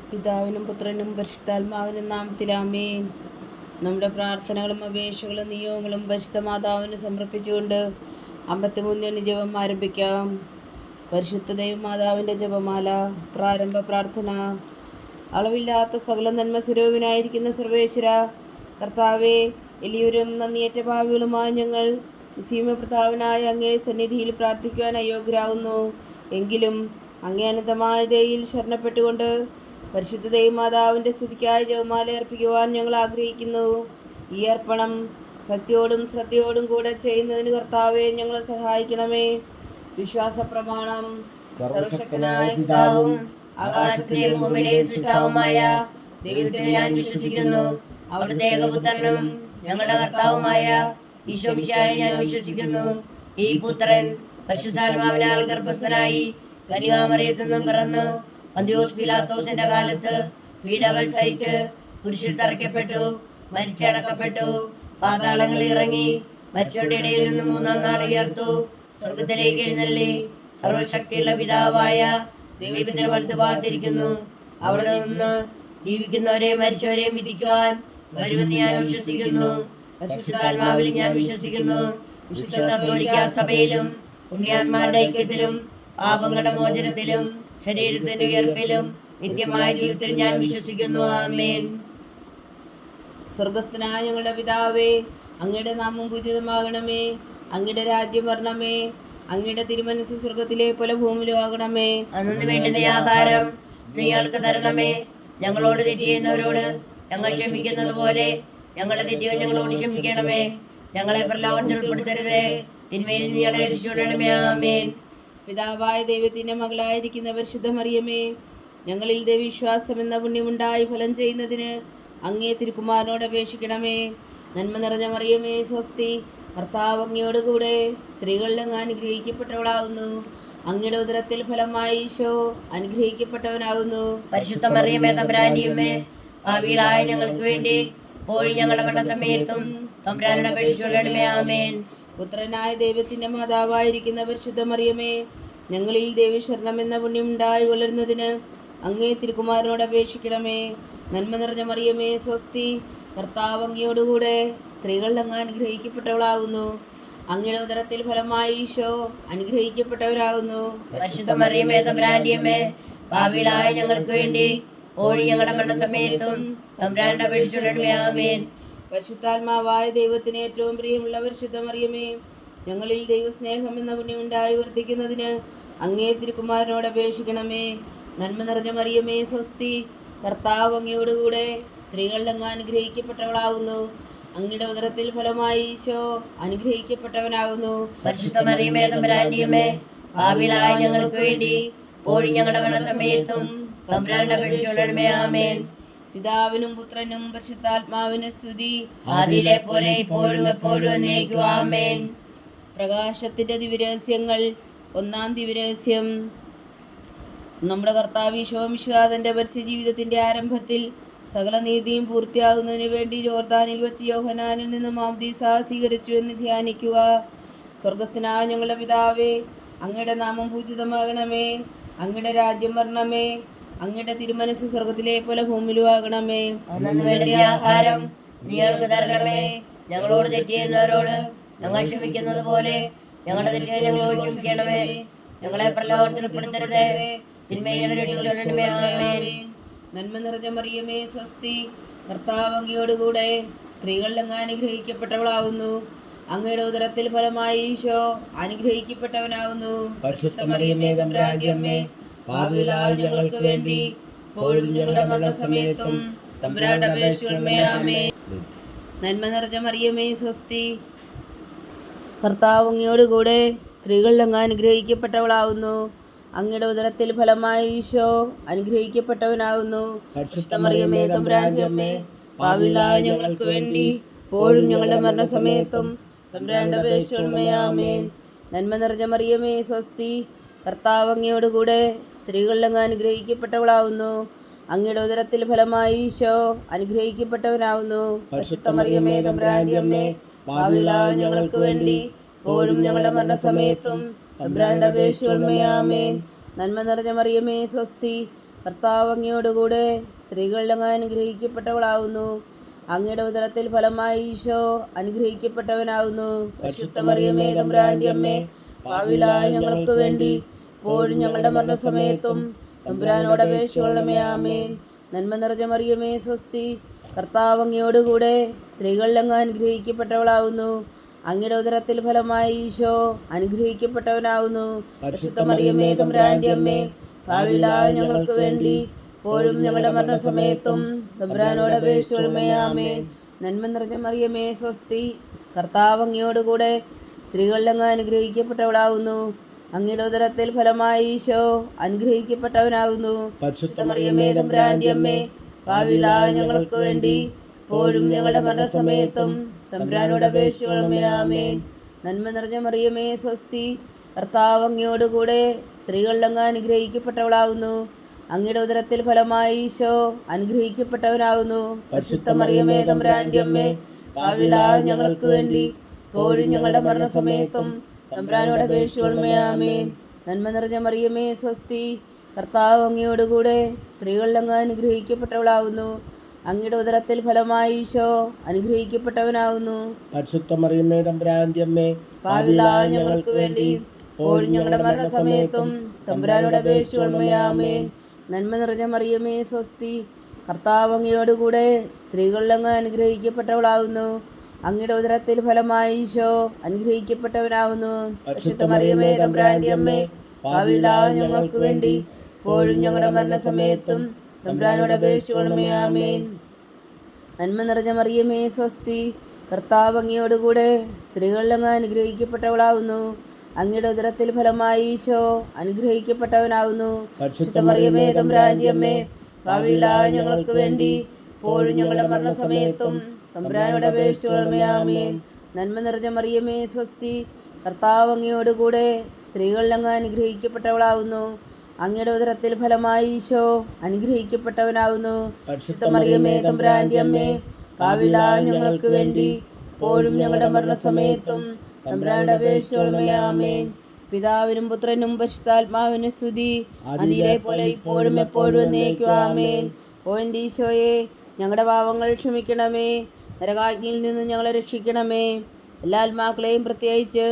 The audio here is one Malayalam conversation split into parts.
പിതാവിനും പുത്രനും പരിശുദ്ധാത്മാവിനും നാമത്തിൽ ആമേൻ. നമ്മുടെ പ്രാർത്ഥനകളും അപേക്ഷകളും നിയോഗങ്ങളും പരിശുദ്ധ മാതാവിന് സമർപ്പിച്ചുകൊണ്ട് 53 ജപം ആരംഭിക്കാം. പരിശുദ്ധ ദൈവമാതാവിൻ്റെ ജപമാല. പ്രാരംഭ പ്രാർത്ഥന. അളവില്ലാത്ത സകല നന്മ സ്വരൂപനായിരിക്കുന്ന സർവേശ്വര കർത്താവെ, എളിയവരും നന്ദിയേറ്റ ഭാവികളുമായ ഞങ്ങൾ നിസ്സീമപ്രതാപനായ അങ്ങേ സന്നിധിയിൽ പ്രാർത്ഥിക്കുവാൻ അയോഗ്യരാകുന്നു. എങ്കിലും അങ്ങേ അനന്തമായ ദയയിൽ ശരണപ്പെട്ടുകൊണ്ട് പരിശുദ്ധ ദൈവമാതാവിൻ്റെ സ്തുതിക്കായി ജപമാല അർപ്പിക്കുവാൻ ഞങ്ങൾ ആഗ്രഹിക്കുന്നു. ഈ അർപ്പണം ഭക്തിയോടും ശ്രദ്ധയോടും കൂടെ ചെയ്യുന്നതിന് കർത്താവെ ഞങ്ങളെ സഹായിക്കണമേ. വിശ്വാസ പ്രമാണം. സർവശക്തനായ പിതാവും ആകാശത്തിലെ ഭൂമിയിലെ സൃഷ്ടാവുമായ ദൈവത്തിൽ ഞാൻ വിശ്വസിക്കുന്നു. അവിടുത്തെ ഏകപുത്രനും ഞങ്ങളുടെ കർത്താവുമായ ഈശോമിശിഹായെ ഞാൻ വിശ്വസിക്കുന്നു. ഈ പുത്രൻ പരിശുദ്ധാത്മാവിനാൽ ഗർഭസ്ഥനായി കന്യകാമറിയത്തിൽ നിന്നും പിറന്നു പന്തിയോസ് പീലാത്തോസിന്റെ കാലത്ത് പീഡകൾ സഹിച്ച് കുരിശിൽ തറയ്ക്കപ്പെട്ടു, മരിച്ചടക്കപ്പെട്ടു, പാതാളങ്ങളിൽ ഇറങ്ങി, മരിച്ചവരുടെ ഇടയിൽ നിന്ന് 3-ാം നാൾ ഉയർത്തു, സ്വർഗത്തിലേക്ക് എഴുന്നള്ളി, സർവശക്തിയുള്ള പിതാവായ ദൈവത്തിന്റെ വലത്തുഭാഗത്തിരിക്കുന്നു. അവിടെ നിന്ന് ജീവിക്കുന്നവരെയും മരിച്ചവരെയും വിധിക്കുവാൻ വരുമെന്ന് ഞാൻ വിശ്വസിക്കുന്നു. പരിശുദ്ധാത്മാവിൽ ഞാൻ വിശ്വസിക്കുന്നു. വിശുദ്ധ കത്തോലിക്കാ സഭയിലും പുണ്യാന്മാരുടെ ഐക്യത്തിലും പാപങ്ങളുടെ മോചനത്തിലും ശരീരത്തിന്റെ ഉയർപ്പിലും നിത്യമായ ജീവിതത്തിൽ ഞാൻ വിശ്വസിക്കുന്നു. ആമേൻ. സ്വർഗസ്ഥനായ ഞങ്ങളുടെ പിതാവേ, അങ്ങയുടെ നാമം പൂജിതമാകണമേ. അങ്ങയുടെ രാജ്യം വരണമേ. അങ്ങയുടെ തിരുമനസ് സ്വർഗത്തിലെ പോലെ ഭൂമിയിലും ആകണമേ. അന്നു വേണ്ടുന്ന ആഹാരം ഞങ്ങൾക്ക് തരണമേ. ഞങ്ങളോട് തെറ്റ് ചെയ്യുന്നവരോട് ഞങ്ങൾ ക്ഷമിക്കുന്നത് പോലെ ഞങ്ങളുടെ തെറ്റുകൾ ഞങ്ങളോട് ക്ഷമിക്കണമേ. ഞങ്ങളെ പ്രലോഭനത്തിൽ ഉൾപ്പെടുത്തരുതേ, തിന്മയിൽ നിന്ന് ഞങ്ങളെ രക്ഷിച്ചുകൊള്ളണമേ. ആമേൻ. പിതാവായ ദൈവത്തിന്റെ മകളായിരിക്കുന്ന പരിശുദ്ധ മറിയമേ, ഞങ്ങളിൽ ദൈവവിശ്വാസം എന്ന പുണ്യമുണ്ടായി ഫലം ചെയ്യുന്നതിന് അങ്ങേ തിരുക്കുമാരനോട് അപേക്ഷിക്കണമേ. നന്മ നിറഞ്ഞ മറിയമേ, സ്വസ്തി. കർത്താവ് അങ്ങയോടുകൂടെ സ്ത്രീകളിൽ അങ്ങ് അനുഗ്രഹിക്കപ്പെട്ടവളാവുന്നു. അങ്ങയുടെ ഉദരത്തിൽ ഫലമായി ഈശോ അനുഗ്രഹിക്കപ്പെട്ടവനാവുന്നു. പരിശുദ്ധ മറിയമേ, തമ്പുരാന്റെ അമ്മേ, പാപികളായ ഞങ്ങൾക്ക് വേണ്ടി ഇപ്പോഴും ഞങ്ങളുടെ മരണസമയത്തും തമ്പുരാനോട് അപേക്ഷിച്ചുകൊള്ളണമേ. ആമേൻ. പുത്രനായ ദൈവത്തിന്റെ മാതാവായിരിക്കുന്ന പരിശുദ്ധ മറിയമേ, ഞങ്ങളിൽ ദൈവശരണം എന്ന പുണ്യമുണ്ടായി വളരുന്നതിന് അങ്ങേ തിരുക്കുമാരനോട് അപേക്ഷിക്കണമേ. നന്മ നിറഞ്ഞ മറിയമേ, സ്വസ്തി. കർത്താവ് അങ്ങയോടുകൂടെ സ്ത്രീകളിൽ അങ്ങ് അനുഗ്രഹിക്കപ്പെട്ടവളാവുന്നു. അങ്ങയുടെ ഉദരത്തിൽ ഫലമായി ഈശോ അനുഗ്രഹിക്കപ്പെട്ടവരാകുന്നു. പരിശുദ്ധ മറിയമേ, തമ്പുരാന്റെ അമ്മേ, പാപികളായ ഞങ്ങൾക്ക് വേണ്ടി ഇപ്പോഴും ഞങ്ങളുടെ മരണസമയത്തും തമ്പുരാനോട് അപേക്ഷിച്ചുകൊള്ളണമേ. ആമേൻ. പരിശുദ്ധാത്മാവായ ദൈവത്തിന് ഏറ്റവും പ്രിയമുള്ള പരിശുദ്ധ മറിയമേ, ഞങ്ങളിൽ ദൈവസ്നേഹം എന്ന പുണ്യമുണ്ടായി വർദ്ധിക്കുന്നതിന് അങ്ങേ തിരുക്കുമാരനോട് അപേക്ഷിക്കണമേ. നന്മ നിറഞ്ഞ മറിയമേ, സ്വസ്തി. കർത്താവ് അങ്ങയോടുകൂടെ സ്ത്രീകളിൽ അങ്ങ് അനുഗ്രഹിക്കപ്പെട്ടവളാവുന്നു. അങ്ങയുടെ ഉദരത്തിൽ ഫലമായി ഈശോ അനുഗ്രഹിക്കപ്പെട്ടവനാകുന്നു. പരിശുദ്ധ മറിയമേ, തമ്പുരാന്റെ അമ്മേ, പാപികളായ ഞങ്ങൾക്ക് വേണ്ടി ഇപ്പോഴും ഞങ്ങളുടെ മരണസമയത്തും തമ്പുരാനോട് അപേക്ഷിച്ചുകൊള്ളണമേ. ആമേൻ. പിതാവിനും പുത്രനും പരിശുദ്ധാത്മാവിന് സ്തുതി, ആദിയിലെ പോലെ ഇപ്പോഴും എപ്പോഴും എന്നേക്കും. ആമേൻ. പ്രകാശത്തിന്റെ ദിവ്യരഹസ്യങ്ങൾ. 1-ാം ദിവ്യരഹസ്യം. നമ്മുടെ കർത്താവ് ഈശോ മിശിഹായുടെ പരസ്യ ജീവിതത്തിന്റെ ആരംഭത്തിൽ സകല നീതിയും പൂർത്തിയാകുന്നതിന് വേണ്ടി ജോർദാനിൽ വെച്ച് യോഹന്നാനിൽ നിന്ന് മാമോദീസ സ്വീകരിച്ചു എന്ന് ധ്യാനിക്കുക. സ്വർഗസ്ഥനായ ഞങ്ങളുടെ പിതാവേ, അങ്ങയുടെ നാമം പൂജിതമാകണമേ. അങ്ങയുടെ രാജ്യം വരണമേ. അങ്ങയുടെ തിരുമനസ് സ്വർഗത്തിലെ പോലെ ഭൂമിയിലും ആകണമേ. അന്നു വേണ്ടിയ ആഹാരം ഞങ്ങൾക്ക് തരണമേ. ഞങ്ങളോട് തെറ്റ് ചെയ്യുന്നവരോട് ഞങ്ങൾ ക്ഷമിക്കുന്നത് പോലെ ഞങ്ങളുടെ തെറ്റുകൾ ഞങ്ങളോട് ക്ഷമിക്കണമേ. ഞങ്ങളെ പ്രലോഭനത്തിൽ ഉൾപ്പെടുത്തരുതേ, തിന്മയിൽ നിന്ന് രക്ഷിച്ചുകൊള്ളണമേ. ആമേൻ. നന്മ നിറഞ്ഞ മറിയമേ, സ്വസ്തി. കർത്താവ് അങ്ങയോടുകൂടെ സ്ത്രീകളിൽ അങ്ങ് അനുഗ്രഹിക്കപ്പെട്ടവളാവുന്നു. അങ്ങയുടെ ഉദരത്തിൽ ഫലമായി ഈശോ അനുഗ്രഹിക്കപ്പെട്ടവനാവുന്നു. പരിശുദ്ധ മറിയമേ, തമ്പുരാന്റെ അമ്മേ, പാപികളായ ഞങ്ങൾക്ക് വേണ്ടി ഇപ്പോഴും ഞങ്ങളുടെ മരണസമയത്തും തമ്പുരാനോട് അപേക്ഷിച്ചുകൊള്ളണമേ. ആമേൻ. നന്മ നിറഞ്ഞ മറിയമേ, സ്വസ്തി. കർത്താവ് അങ്ങയോടുകൂടെ സ്ത്രീകളിൽ അങ്ങ് അനുഗ്രഹിക്കപ്പെട്ടവളാവുന്നു. അങ്ങയുടെ ഉദരത്തിൽ ഫലമായി ഈശോ അനുഗ്രഹിക്കപ്പെട്ടവനാകുന്നു. പരിശുദ്ധ മറിയമേ, തമ്പുരാന്റെ അമ്മേ, പാപികളായ ഞങ്ങൾക്ക് വേണ്ടി ഇപ്പോഴും ഞങ്ങളുടെ മരണസമയത്തും തമ്പുരാനോട് അപേക്ഷിച്ചുകൊള്ളണമേ. ആമേൻ. നന്മ നിറഞ്ഞ മറിയമേ, സ്വസ്തി. കർത്താവ് അങ്ങയോടുകൂടെ സ്ത്രീകളിൽ അങ്ങ് അനുഗ്രഹിക്കപ്പെട്ടവളാവുന്നു. അങ്ങയുടെ ഉദരത്തിൽ ഫലമായി ഈശോ അനുഗ്രഹിക്കപ്പെട്ടവനാവുന്നു. പരിശുദ്ധ മറിയമേ, തമ്പുരാന്റെ അമ്മേ, പാപികളായ ഞങ്ങൾക്ക് വേണ്ടി ഇപ്പോഴും ഞങ്ങളുടെ മരണസമയത്തും തമ്പുരാനോട് അപേക്ഷിച്ചുകൊള്ളണമേ. ആമേൻ. നന്മ നിറഞ്ഞ മറിയമേ, സ്വസ്തി. കർത്താവ് അങ്ങയോടുകൂടെ സ്ത്രീകളിൽ അങ്ങ് അനുഗ്രഹിക്കപ്പെട്ടവളാവുന്നു. അങ്ങയുടെ ഉദരത്തിൽ ഫലമായി ഈശോ അനുഗ്രഹിക്കപ്പെട്ടവനാവുന്നു. പരിശുദ്ധ മറിയമേ തമ്പുരാന്റെ അമ്മേ, പാപികളായ ഞങ്ങൾക്ക് വേണ്ടി ഇപ്പോഴും ഞങ്ങളുടെ മരണസമയത്തും തമ്പുരാനോട് അപേക്ഷിക്കണമേ. ആമേൻ. നന്മ നിറഞ്ഞ മറിയമേ സ്വസ്തി, കർത്താവ് അങ്ങയോടുകൂടെ സ്ത്രീകളിൽ അങ്ങ് അനുഗ്രഹിക്കപ്പെട്ടവളാവുന്നു. അങ്ങയുടെ ഉദരത്തിൽ ഫലമായി ഈശോ അനുഗ്രഹിക്കപ്പെട്ടവനാവുന്നു. പരിശുദ്ധ മറിയമേ തമ്പുരാന്റെ അമ്മേ, പാപികളായ ഞങ്ങൾക്ക് വേണ്ടി ഇപ്പോഴും ഞങ്ങളുടെ മരണസമയത്തും തമ്പുരാനോട് അപേക്ഷിക്കണമേ. ആമേൻ. നന്മ നിറഞ്ഞ മറിയമേ സ്വസ്തി, കർത്താവ് അങ്ങയോടുകൂടെ സ്ത്രീകളിൽ അങ്ങ് അനുഗ്രഹിക്കപ്പെട്ടവളാവുന്നു. അങ്ങയുടെ ഉദരത്തിൽ ഫലമായി ഈശോ അനുഗ്രഹിക്കപ്പെട്ടവനാവുന്നു. പരിശുദ്ധ മറിയമേ തമ്പുരാന്റെ അമ്മേ, പാപികളായ ഞങ്ങൾക്ക് വേണ്ടി ഇപ്പോഴും ഞങ്ങളുടെ മരണസമയത്തും തമ്പുരാനോട് അപേക്ഷിക്കണമേ. ആമേൻ. നന്മ നിറഞ്ഞ മറിയമേ സ്വസ്തി, കർത്താവ് അങ്ങയോടുകൂടെ സ്ത്രീകളിൽ അങ്ങ് അനുഗ്രഹിക്കപ്പെട്ടവളാവുന്നു. അങ്ങയുടെ ഉദരത്തിൽ ഫലമായി ഈശോ അനുഗ്രഹിക്കപ്പെട്ടവനാവുന്നു. പരിശുദ്ധ മറിയമേ തമ്പുരാന്റെ അമ്മേ, പാപികളായ ഞങ്ങൾക്ക് വേണ്ടി ഇപ്പോഴും ഞങ്ങളുടെ മരണസമയത്തും തമ്പുരാനോട് അപേക്ഷിക്കണമേ. ആമേൻ. നന്മ നിറഞ്ഞ മറിയമേ സ്വസ്തി, കർത്താവ് അങ്ങയോടുകൂടെ സ്ത്രീകളിൽ അങ്ങ് അനുഗ്രഹിക്കപ്പെട്ടവളാവുന്നു. അങ്ങയുടെ ഉദരത്തിൽ ഫലമായി ഈശോ അനുഗ്രഹിക്കപ്പെട്ടവനാവുന്നു. പരിശുദ്ധ മറിയമേ തമ്പുരാന്റെ അമ്മേ, പാപികളായ ഞങ്ങൾക്ക് വേണ്ടി ഇപ്പോഴും ഞങ്ങളുടെ മരണസമയത്തും തമ്പുരാനോട് അപേക്ഷിക്കണമേ. ആമേൻ. നന്മ നിറഞ്ഞ മറിയമേ സ്വസ്തി, കർത്താവ് അങ്ങയോടുകൂടെ സ്ത്രീകളിൽ അങ്ങ് അനുഗ്രഹിക്കപ്പെട്ടവളാവുന്നു. അങ്ങയുടെ ഉദരത്തിൽ ഫലമായി ഈശോ അനുഗ്രഹിക്കപ്പെട്ടവനാവുന്നു. പരിശുദ്ധ മറിയമേ തമ്പുരാന്റെ അമ്മേ, പാപികളായ ഞങ്ങൾക്ക് വേണ്ടി ഇപ്പോഴും ഞങ്ങളുടെ മരണസമയത്തും തമ്പുരാനോട് അപേക്ഷിക്കണമേ. ആമേൻ. നന്മ നിറഞ്ഞ മറിയമേ സ്വസ്തി, കർത്താവ് അങ്ങയോടുകൂടെ സ്ത്രീകളിൽ അങ്ങ് അനുഗ്രഹിക്കപ്പെട്ടവളാവുന്നു. അങ്ങയുടെ ഉദരത്തിൽ ഫലമായി ഈശോ അനുഗ്രഹിക്കപ്പെട്ടവനാവുന്നു. പരിശുദ്ധ മറിയമേ തമ്പുരാന്റെ അമ്മേ, പാപികളായ ഞങ്ങൾക്ക് വേണ്ടി ഇപ്പോഴും ഞങ്ങളുടെ മരണസമയത്തും തമ്പുരാനോട് അപേക്ഷിക്കണമേ. ആമേൻ. നന്മ നിറഞ്ഞ മറിയമേ സ്വസ്തി, കർത്താവ് അങ്ങയോടുകൂടെ സ്ത്രീകളിൽ അങ്ങ് അനുഗ്രഹിക്കപ്പെട്ടവളാവുന്നു. അങ്ങയുടെ ഉദരത്തിൽ ഫലമായി ഈശോ അനുഗ്രഹിക്കപ്പെട്ടവനാവുന്നു. പരിശുദ്ധ മറിയമേ തമ്പുരാന്റെ അമ്മേ, പാപികളായ ഞങ്ങൾക്ക് വേണ്ടി ഇപ്പോഴും ഞങ്ങളുടെ മരണസമയത്തും തമ്പുരാനോട് അപേക്ഷിക്കണമേ. ആമേൻ. പിതാവിനും പുത്രനും പരിശുദ്ധാത്മാവിനും സ്തുതി, അതിലെ പോലെ ഇപ്പോഴും എപ്പോഴും എന്നേക്കും. ആമേൻ. ഓ എൻ്റെ ഈശോയെ, ഞങ്ങളുടെ പാവങ്ങൾ ക്ഷമിക്കണമേ, നരകാഗ്നിയിൽ നിന്ന് ഞങ്ങളെ രക്ഷിക്കണമേ. എല്ലാ ആത്മാക്കളെയും പ്രത്യേകിച്ച്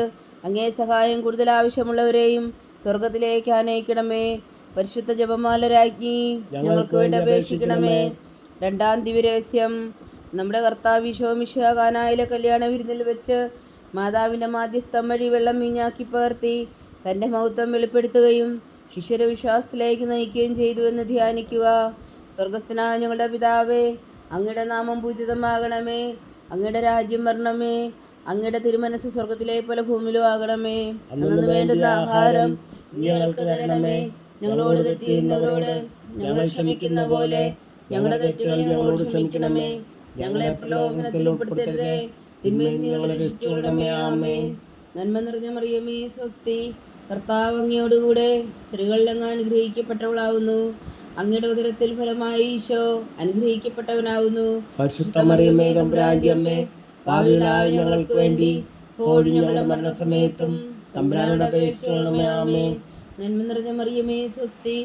അങ്ങേ സഹായം കൂടുതൽ ആവശ്യമുള്ളവരെയും സ്വർഗത്തിലേക്ക് ആനയിക്കണമേ. പരിശുദ്ധ ജപമാല രാജ്ഞി, ഞങ്ങൾക്ക് വേണ്ടി അപേക്ഷിക്കണമേ. രണ്ടാം ദിവ്യരഹസ്യം. നമ്മുടെ കർത്താവ് ഈശോ മിശിഹാ കാനായിലെ കല്യാണ വിരുന്നിൽ വെച്ച് മാതാവിൻ്റെ മാധ്യസ്ഥം വഴി വെള്ളം വീഞ്ഞാക്കി പകർത്തി തൻ്റെ മഹത്വം വെളിപ്പെടുത്തുകയും ശിഷ്യരെ വിശ്വാസത്തിലേക്ക് നയിക്കുകയും ചെയ്തു എന്ന് ധ്യാനിക്കുക. സ്വർഗസ്ഥനായ ഞങ്ങളുടെ പിതാവേ, അങ്ങയുടെ നാമം പൂജിതമാകണമേ. അങ്ങയുടെ രാജ്യം വരണമേ. അങ്ങയുടെ തിരുമനസ് സ്വർഗത്തിലെ പോലെ ഭൂമിയിലും ആകണമേ. അന്നു വേണ്ടുന്ന ആഹാരം ഞങ്ങൾക്ക് തരണമേ. ഞങ്ങളോട് തെറ്റ് ചെയ്യുന്നവരോട് ഞങ്ങൾ ക്ഷമിക്കുന്ന പോലെ ഞങ്ങളുടെ തെറ്റുകൾ ഞങ്ങളോട് ക്ഷമിക്കണമേ. ഞങ്ങളെ പ്രലോഭനത്തിൽ ഉൾപ്പെടുത്തരുതേ, തിന്മയിൽ നിന്ന് ഞങ്ങളെ രക്ഷിച്ചുകൊള്ളണമേ. ആമേൻ. നന്മ നിറഞ്ഞ മറിയമേ സ്വസ്തി, കർത്താവ് അങ്ങയോടുകൂടെ സ്ത്രീകളിൽ അങ്ങ് അനുഗ്രഹിക്കപ്പെട്ടവളാവുന്നു. അങ്ങയുടെ ഉദരത്തിൽ ഫലമായി ഈശോ അനുഗ്രഹിക്കപ്പെട്ടവനാവുന്നു. പരിശുദ്ധ മറിയമേ തമ്പുരാന്റെ അമ്മേ, പാപികളായ ഞങ്ങൾക്ക് വേണ്ടി ഇപ്പോഴും ഞങ്ങളുടെ മരണസമയത്തും തമ്പുരാനോട് അപേക്ഷിക്കണമേ. ആമേൻ. നന്മ നിറഞ്ഞ മറിയമേ സ്വസ്തി,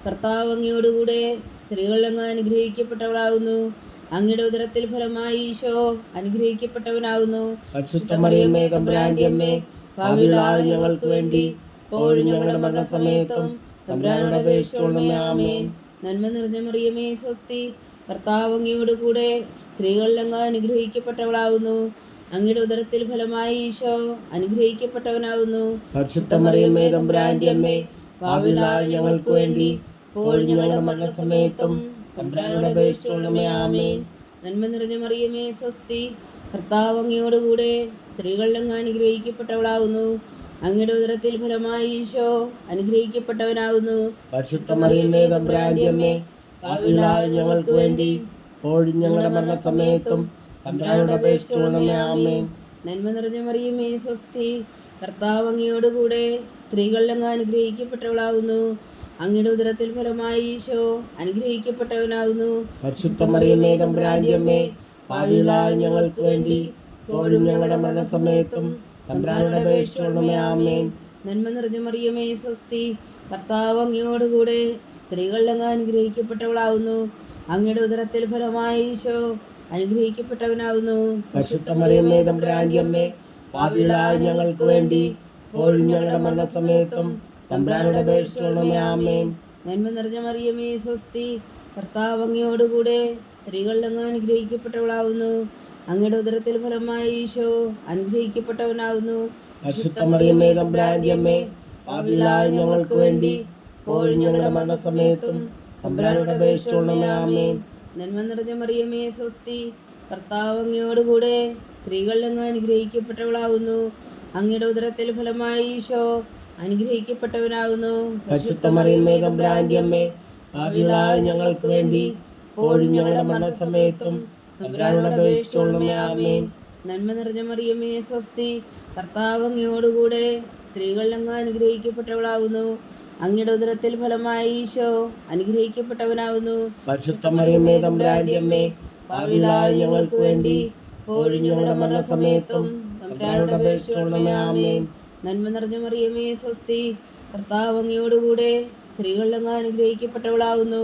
കർത്താവ് അങ്ങയോടുകൂടെ സ്ത്രീകളിൽ അങ്ങ് അനുഗ്രഹിക്കപ്പെട്ടവളാവുന്നു. അങ്ങയുടെ ഉദരത്തിൽ ഫലമായി ഈശോ അനുഗ്രഹിക്കപ്പെട്ടവനാവുന്നു. പരിശുദ്ധ മറിയമേ തമ്പുരാന്റെ അമ്മേ, പാപികളായ ഞങ്ങൾക്ക് വേണ്ടി ഇപ്പോഴും ഞങ്ങളുടെ മരണസമയത്തും തമ്പുരാനോട് അപേക്ഷിക്കണമേ. ആമേൻ. നന്മ നിറഞ്ഞ മറിയമേ സ്വസ്തി, കർത്താവ് അങ്ങയോടുകൂടെ സ്ത്രീകളിൽ അങ്ങ് അനുഗ്രഹിക്കപ്പെട്ടവളാവുന്നു. അങ്ങയുടെ ഉദരത്തിൽ ഫലമായി ഈശോ അനുഗ്രഹിക്കപ്പെട്ടവനാവുന്നു. പരിശുദ്ധ മറിയമേ തമ്പുരാന്റെ അമ്മേ, പാപികളായ ഞങ്ങൾക്ക് വേണ്ടി ഇപ്പോഴും ഞങ്ങളുടെ മരണസമയത്തും തമ്പുരാനോട് അപേക്ഷിക്കണമേ. ആമേൻ. നന്മ നിറഞ്ഞ മറിയമേ സ്വസ്തി, കർത്താവ് അങ്ങയോടുകൂടെ സ്ത്രീകളിൽ അങ്ങ് അനുഗ്രഹിക്കപ്പെട്ടവളാവുന്നു. അങ്ങയുടെ ഉദരത്തിൽ ഫലമായി ഈശോ അനുഗ്രഹിക്കപ്പെട്ടവനാവുന്നു. പരിശുദ്ധ മറിയമേ തമ്പുരാന്റെ അമ്മേ, പാപികളായ ഞങ്ങൾക്ക് വേണ്ടി ഇപ്പോഴും ഞങ്ങളുടെ മരണസമയത്തും തമ്പുരാനോട് അപേക്ഷിക്കണമേ. ആമേൻ. നന്മ നിറഞ്ഞ മറിയമേ സ്വസ്തി, കർത്താവ് അങ്ങയോടുകൂടെ സ്ത്രീകളിൽ അങ്ങ് അനുഗ്രഹിക്കപ്പെട്ടവളാവുന്നു. അങ്ങയുടെ ഉദരത്തിൽ ഫലമായി ഈശോ അനുഗ്രഹിക്കപ്പെട്ടവനാവുന്നു. പരിശുദ്ധ മറിയമേ തമ്പുരാന്റെ അമ്മേ, പാപികളായ ഞങ്ങൾക്ക് വേണ്ടി ഇപ്പോഴും ഞങ്ങളുടെ മരണസമയത്തും തമ്പുരാനോട് അപേക്ഷിക്കണമേ. ആമേൻ. നന്മ നിറഞ്ഞ മറിയമേ സ്വസ്തി, കർത്താവ് അങ്ങയോടുകൂടെ സ്ത്രീകളിൽ അങ്ങ് അനുഗ്രഹിക്കപ്പെട്ടവളാവുന്നു. അങ്ങയുടെ ഉദരത്തിൽ ഫലമായ ഈശോ അനുഗ്രഹിക്കപ്പെട്ടവനാവുന്നു. പരിശുദ്ധ മറിയമ്മേ തമ്പുരാന്റെ അമ്മേ, പാപികളായ ഞങ്ങൾക്ക് വേണ്ടി ഇപ്പോഴും ഞങ്ങളുടെ മരണസമയത്തും തമ്പുരാനോട് അപേക്ഷിച്ചുകൊള്ളണമേ. ആമേൻ. നന്മ നിറഞ്ഞ മറിയമേ സ്വസ്തി, കർത്താവ് അങ്ങയോടുകൂടെ സ്ത്രീകളിൽ അങ്ങ് അനുഗ്രഹിക്കപ്പെട്ടവളാവുന്നു. അങ്ങയുടെ ഉദരത്തിൽ ഫലമായ ഈശോ അനുഗ്രഹിക്കപ്പെട്ടവനാവുന്നു. പരിശുദ്ധ മറിയമ്മേ തമ്പുരാന്റെ അമ്മേ, പാപികളായ ഞങ്ങൾക്ക് വേണ്ടി ഇപ്പോഴും ഞങ്ങളുടെ മരണസമയത്തും തമ്പുരാനോട് അപേക്ഷിച്ചുകൊള്ളണമേ. ആമേൻ. നന്മ നിറഞ്ഞ മറിയമേ സ്വസ്തി, കർത്താവ് അങ്ങയോടുകൂടെ സ്ത്രീകളിൽ അങ്ങ് അനുഗ്രഹിക്കപ്പെട്ടവളാവുന്നു. അങ്ങയുടെ ഉദരത്തിൽ ഫലമായ ഈശോ അനുഗ്രഹിക്കപ്പെട്ടവനാവുന്നു. പരിശുദ്ധ മറിയമ്മേ തമ്പുരാന്റെ അമ്മേ, പാപികളായ ഞങ്ങൾക്ക് വേണ്ടി ഇപ്പോഴും ഞങ്ങളുടെ മരണസമയത്തും തമ്പുരാനോട് അപേക്ഷിച്ചുകൊള്ളണമേ. ആമേൻ. നന്മ നിറഞ്ഞ മറിയമേ സ്വസ്തി, കർത്താവ് അങ്ങയോടുകൂടെ സ്ത്രീകളിൽ അങ്ങ് അനുഗ്രഹിക്കപ്പെട്ടവളാവുന്നു. അങ്ങയുടെ ഉദരത്തിൽ ഫലമായ ഈശോ അനുഗ്രഹിക്കപ്പെട്ടവനാവുന്നു. പരിശുദ്ധ മറിയമ്മേ തമ്പുരാന്റെ അമ്മേ, പാപികളായ ഞങ്ങൾക്ക് വേണ്ടി ഇപ്പോഴും ഞങ്ങളുടെ മരണസമയത്തും തമ്പുരാനോട് അപേക്ഷിച്ചുകൊള്ളണമേ. ആമേൻ. നന്മ നിറഞ്ഞ മറിയമേ സ്വസ്തി, കർത്താവ് അങ്ങയോടുകൂടെ സ്ത്രീകളിൽ അങ്ങ് അനുഗ്രഹിക്കപ്പെട്ടവളാവുന്നു.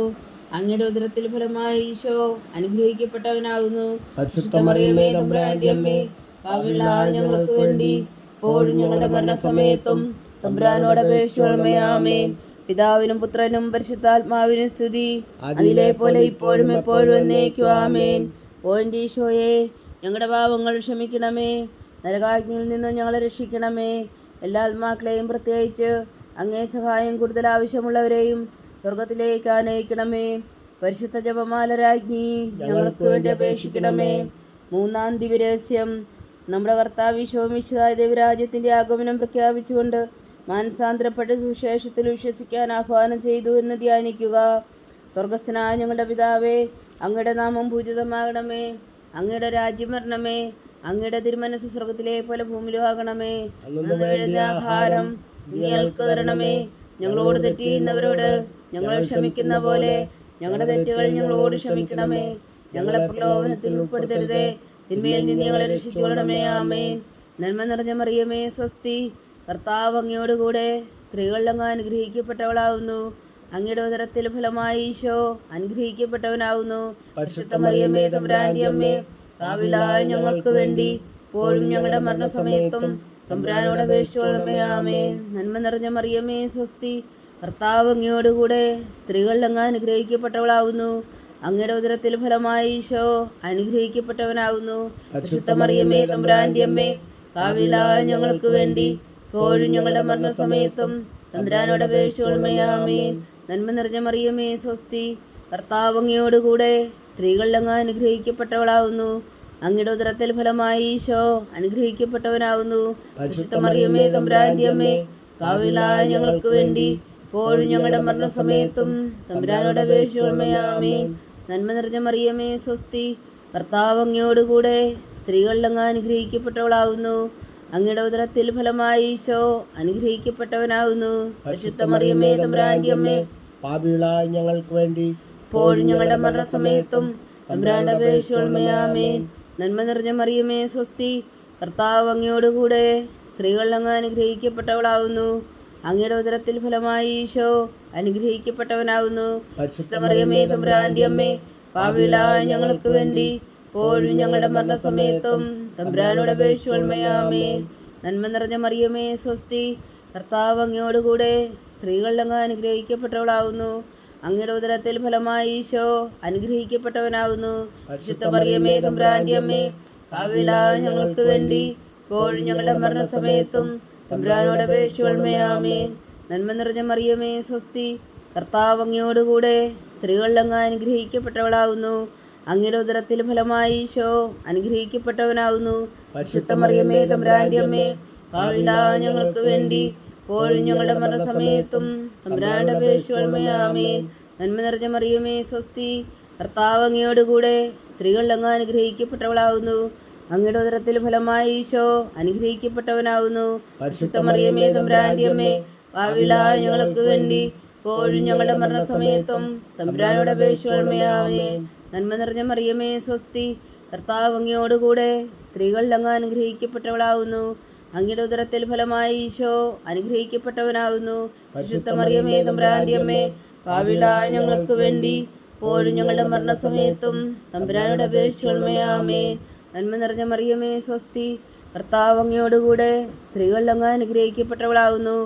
അങ്ങയുടെ ഉദരത്തിൽ ഫലമായ ഈശോ അനുഗ്രഹിക്കപ്പെട്ടവനാവുന്നു. പരിശുദ്ധ മറിയമ്മേ തമ്പുരാന്റെ അമ്മേ, പാപികളായ ഞങ്ങൾക്ക് വേണ്ടി ഇപ്പോഴും ഞങ്ങളുടെ മരണസമയത്തും തമ്പുരാനോട് അപേക്ഷിച്ചുകൊള്ളണമേ. ആമേൻ. പിതാവിനും പുത്രനും പരിശുദ്ധാത്മാവിനും സ്തുതി, അതിലെ പോലെ ഇപ്പോഴും എപ്പോഴും എന്നേക്കും. ആമേൻ. ഓ എൻ്റെ ഈശോയെ, ഞങ്ങളുടെ പാപങ്ങൾ ക്ഷമിക്കണമേ, നരകാഗ്നിയിൽ നിന്ന് ഞങ്ങളെ രക്ഷിക്കണമേ. എല്ലാ ആത്മാക്കളെയും പ്രത്യേകിച്ച് അങ്ങേ സഹായം കൂടുതൽ ആവശ്യമുള്ളവരെയും സ്വർഗത്തിലേക്ക് ആനയിക്കണമേ. പരിശുദ്ധ ജപമാല രാജ്ഞി, ഞങ്ങൾക്ക് വേണ്ടി അപേക്ഷിക്കണമേ. മൂന്നാം ദിവ്യരഹസ്യം, നമ്മുടെ കർത്താവ് ഈശോ മിശിഹായ ദൈവരാജ്യത്തിൻ്റെ ആഗമനം പ്രഖ്യാപിച്ചുകൊണ്ട് മാനസാന്തരപ്പെട്ട് സുവിശേഷത്തിൽ വിശ്വസിക്കാൻ ആഹ്വാനം ചെയ്തു എന്ന് ധ്യാനിക്കുക. സ്വർഗസ്ഥനായ ഞങ്ങളുടെ പിതാവേ, അങ്ങയുടെ നാമം പൂജിതമാകണമേ, അങ്ങയുടെ രാജ്യം വരണമേ, അങ്ങയുടെ തിരുമനസ് സ്വർഗത്തിലെ പോലെ ഭൂമിയിലും ആകണമേ. അന്നു വേണ്ട ആഹാരം ഞങ്ങൾക്ക് തരണമേ. ഞങ്ങളോട് തെറ്റ് ചെയ്യുന്നവരോട് ഞങ്ങൾ ക്ഷമിക്കുന്ന പോലെ ഞങ്ങളുടെ തെറ്റുകൾ ഞങ്ങളോട് ക്ഷമിക്കണമേ. ഞങ്ങളെ പ്രലോഭനത്തിൽ ഉൾപ്പെടുത്തരുതേ, തിന്മയിൽ നിന്ന് ഞങ്ങളെ രക്ഷിച്ചുകൊള്ളണമേ. ആമേൻ. നന്മ നിറഞ്ഞ മറിയമേ സ്വസ്തി, കർത്താവ് അങ്ങയോടുകൂടെ സ്ത്രീകളിൽ അങ്ങ് അനുഗ്രഹിക്കപ്പെട്ടവളാവുന്നു. അങ്ങയുടെ ഉദരത്തിൽ ഫലമായ ഈശോ അനുഗ്രഹിക്കപ്പെട്ടവനാവുന്നു. പരിശുദ്ധ മറിയമ്മേ തമ്പുരാന്റെ അമ്മേ, പാപികളായ ഞങ്ങൾക്ക് വേണ്ടി ഇപ്പോഴും ഞങ്ങളുടെ മരണസമയത്തും തമ്പുരാനോട് അപേക്ഷിച്ചുകൊള്ളണമേ. ആമേൻ. നന്മ നിറഞ്ഞ മറിയമേ സ്വസ്തി, കർത്താവ് അങ്ങയോടുകൂടെ സ്ത്രീകളിൽ അങ്ങ് അനുഗ്രഹിക്കപ്പെട്ടവളാവുന്നു. അങ്ങയുടെ ഉദരത്തിൽ ഫലമായ ഈശോ അനുഗ്രഹിക്കപ്പെട്ടവനാവുന്നു. പരിശുദ്ധ മറിയമ്മേ തമ്പുരാന്റെ അമ്മേ, പാപികളായ ഞങ്ങൾക്ക് വേണ്ടി ഇപ്പോഴും ഞങ്ങളുടെ മരണസമയത്തും തമ്പുരാനോട് അപേക്ഷിച്ചുകൊള്ളണമേ. ആമേൻ. നന്മ നിറഞ്ഞ മറിയമേ സ്വസ്തി, കർത്താവ് അങ്ങയോടുകൂടെ സ്ത്രീകളിൽ അങ്ങ് അനുഗ്രഹിക്കപ്പെട്ടവളാവുന്നു. അങ്ങയുടെ ഉദരത്തിൽ ഫലമായ ഈശോ അനുഗ്രഹിക്കപ്പെട്ടവനാവുന്നു. പരിശുദ്ധ മറിയമ്മേ തമ്പുരാന്റെ അമ്മേ, പാപികളായ ഞങ്ങൾക്ക് വേണ്ടി ഇപ്പോഴും ഞങ്ങളുടെ മരണസമയത്തും തമ്പുരാനോട് അപേക്ഷിച്ചുകൊള്ളണമേ. ആമേൻ. നന്മ നിറഞ്ഞ മറിയമേ സ്വസ്തി, കർത്താവ് അങ്ങയോടുകൂടെ സ്ത്രീകളിൽ അങ്ങ് അനുഗ്രഹിക്കപ്പെട്ടവളാവുന്നു. അങ്ങയുടെ ഉദരത്തിൽ ഫലമായ ഈശോ അനുഗ്രഹിക്കപ്പെട്ടവനാവുന്നു. പരിശുദ്ധ മറിയമ്മേ തമ്പുരാന്റെ അമ്മേ, പാപികളായ ഞങ്ങൾക്ക് വേണ്ടി ഇപ്പോഴും ഞങ്ങളുടെ മരണസമയത്തും തമ്പുരാനോട് അപേക്ഷിച്ചുകൊള്ളണമേ. ആമേൻ. നന്മ നിറഞ്ഞ മറിയമേ സ്വസ്തി, കർത്താവ് അങ്ങയോടുകൂടെ സ്ത്രീകളിൽ അങ്ങ് അനുഗ്രഹിക്കപ്പെട്ടവളാവുന്നു. അങ്ങയുടെ ഉദരത്തിൽ ഫലമായ ഈശോ അനുഗ്രഹിക്കപ്പെട്ടവനാവുന്നു. പരിശുദ്ധ മറിയമേ തമ്പുരാന്റെ അമ്മേ, പാപികളായ ഞങ്ങൾക്ക് വേണ്ടി ഇപ്പോഴും ഞങ്ങളുടെ മരണസമയത്തും തമ്പുരാനോട് അപേക്ഷിച്ചുകൊള്ളണമേ. ആമേൻ. നന്മ നിറഞ്ഞ മറിയമേ സ്വസ്തി, കർത്താവ് അങ്ങയോടുകൂടെ സ്ത്രീകളിൽ അങ്ങ് അനുഗ്രഹിക്കപ്പെട്ടവളാവുന്നു. അങ്ങയുടെ ഉദരത്തിൽ ഫലമായ ഈശോ അനുഗ്രഹിക്കപ്പെട്ടവനാവുന്നു. പരിശുദ്ധ മറിയമേ തമ്പുരാന്റെ അമ്മേ, പാപികളായ ഞങ്ങൾക്ക് വേണ്ടി ഇപ്പോഴും ഞങ്ങളുടെ മരണസമയത്തും തമ്പുരാനോട് അപേക്ഷിച്ചുകൊള്ളണമേ. ആമേൻ. നന്മ നിറഞ്ഞ മറിയമേ സ്വസ്തി, കർത്താവ് അങ്ങയോടുകൂടെ സ്ത്രീകളിൽ അങ്ങ് അനുഗ്രഹിക്കപ്പെട്ടവളാവുന്നു. അങ്ങയുടെ ഉദരത്തിൽ ഫലമായ ഈശോ അനുഗ്രഹിക്കപ്പെട്ടവനാവുന്നു. പരിശുദ്ധ മറിയമേ തമ്പുരാന്റെ അമ്മേ, പാപികളായ ഞങ്ങൾക്ക് വേണ്ടി ഇപ്പോഴും ഞങ്ങളുടെ മരണസമയത്തും തമ്പുരാനോട് അപേക്ഷിച്ചുകൊള്ളണമേ. ആമേൻ. നന്മ നിറഞ്ഞ മറിയമേ സ്വസ്തി, കർത്താവ് അങ്ങയോടുകൂടെ സ്ത്രീകളിൽ അങ്ങ് അനുഗ്രഹിക്കപ്പെട്ടവളാവുന്നു. അങ്ങയുടെ ഉദരത്തിൽ ഫലമായ ഈശോ അനുഗ്രഹിക്കപ്പെട്ടവനാവുന്നു. പരിശുദ്ധ മറിയമേ തമ്പുരാന്റെ അമ്മേ, പാപികളായ ഞങ്ങൾക്ക് വേണ്ടി ഇപ്പോഴും ഞങ്ങളുടെ മരണസമയത്തും തമ്പുരാനോട് അപേക്ഷിച്ചുകൊള്ളണമേ. ആമേൻ. നന്മ നിറഞ്ഞ മറിയമേ സ്വസ്തി, കർത്താവ് അങ്ങയോടുകൂടെ സ്ത്രീകളിൽ അങ്ങ് അനുഗ്രഹിക്കപ്പെട്ടവളാവുന്നു. അങ്ങയുടെ ഉദരത്തിൽ ഫലമായി ഈശോ അനുഗ്രഹിക്കപ്പെട്ടവനാകുന്നു. പരിശുദ്ധ മറിയമേ തമ്പുരാന്റെ അമ്മേ, പാപികളായ ഞങ്ങൾക്ക് വേണ്ടി ഇപ്പോഴും ഞങ്ങളുടെ മരണസമയത്തും തമ്പുരാനോട് അപേക്ഷിക്കണമേ. ആമേൻ. നന്മ നിറഞ്ഞ മറിയമേ സ്വസ്തി, കർത്താവ് അങ്ങയോടുകൂടെ സ്ത്രീകളിൽ അങ്ങ് അനുഗ്രഹിക്കപ്പെട്ടവളാകുന്നു.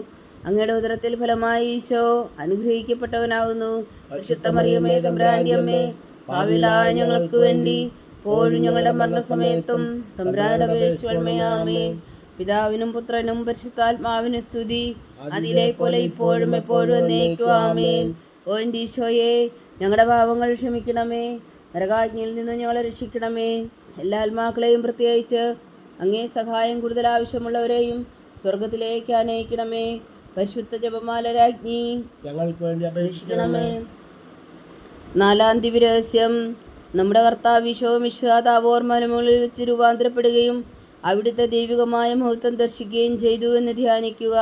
അങ്ങയുടെ ഉദരത്തിൽ ഫലമായി ഈശോ അനുഗ്രഹിക്കപ്പെട്ടവനാകുന്നു. പരിശുദ്ധ മറിയമേ തമ്പുരാന്റെ അമ്മേ, പാപികളായ ഞങ്ങൾക്ക് വേണ്ടി ഇപ്പോഴും ഞങ്ങളുടെ മരണസമയത്തും തമ്പുരാനോട് അപേക്ഷിക്കണമേ. ആമേൻ. പിതാവിനും പുത്രനും പരിശുദ്ധാത്മാവിനും സ്തുതി, അതിലെ പോലെ ഇപ്പോഴും എപ്പോഴും എന്നേക്കും. ആമേൻ. ഓ എൻ്റെ ഈശോയെ, ഞങ്ങളുടെ പാപങ്ങൾ ക്ഷമിക്കണമേ, നരകാജ്ഞയിൽ നിന്ന് ഞങ്ങളെ രക്ഷിക്കണമേ. എല്ലാ ആത്മാക്കളെയും പ്രത്യേകിച്ച് അങ്ങേ സഹായം കൂടുതൽ ആവശ്യമുള്ളവരെയും സ്വർഗത്തിലേക്ക് അനയിക്കണമേ. പരിശുദ്ധ ജപമാല രാജ്ഞി ഞങ്ങൾക്ക് വേണ്ടി അപേക്ഷിക്കണമേ. നാലാം ദിവ്യരഹസ്യം. നമ്മുടെ കർത്താവ് ഈശോ മിശിഹാ താബോർ മലമുകളിൽ വെച്ച് രൂപാന്തരപ്പെടുകയും അവിടുത്തെ ദൈവികമായ മഹത്വം ദർശിക്കുകയും ചെയ്തു എന്ന് ധ്യാനിക്കുക.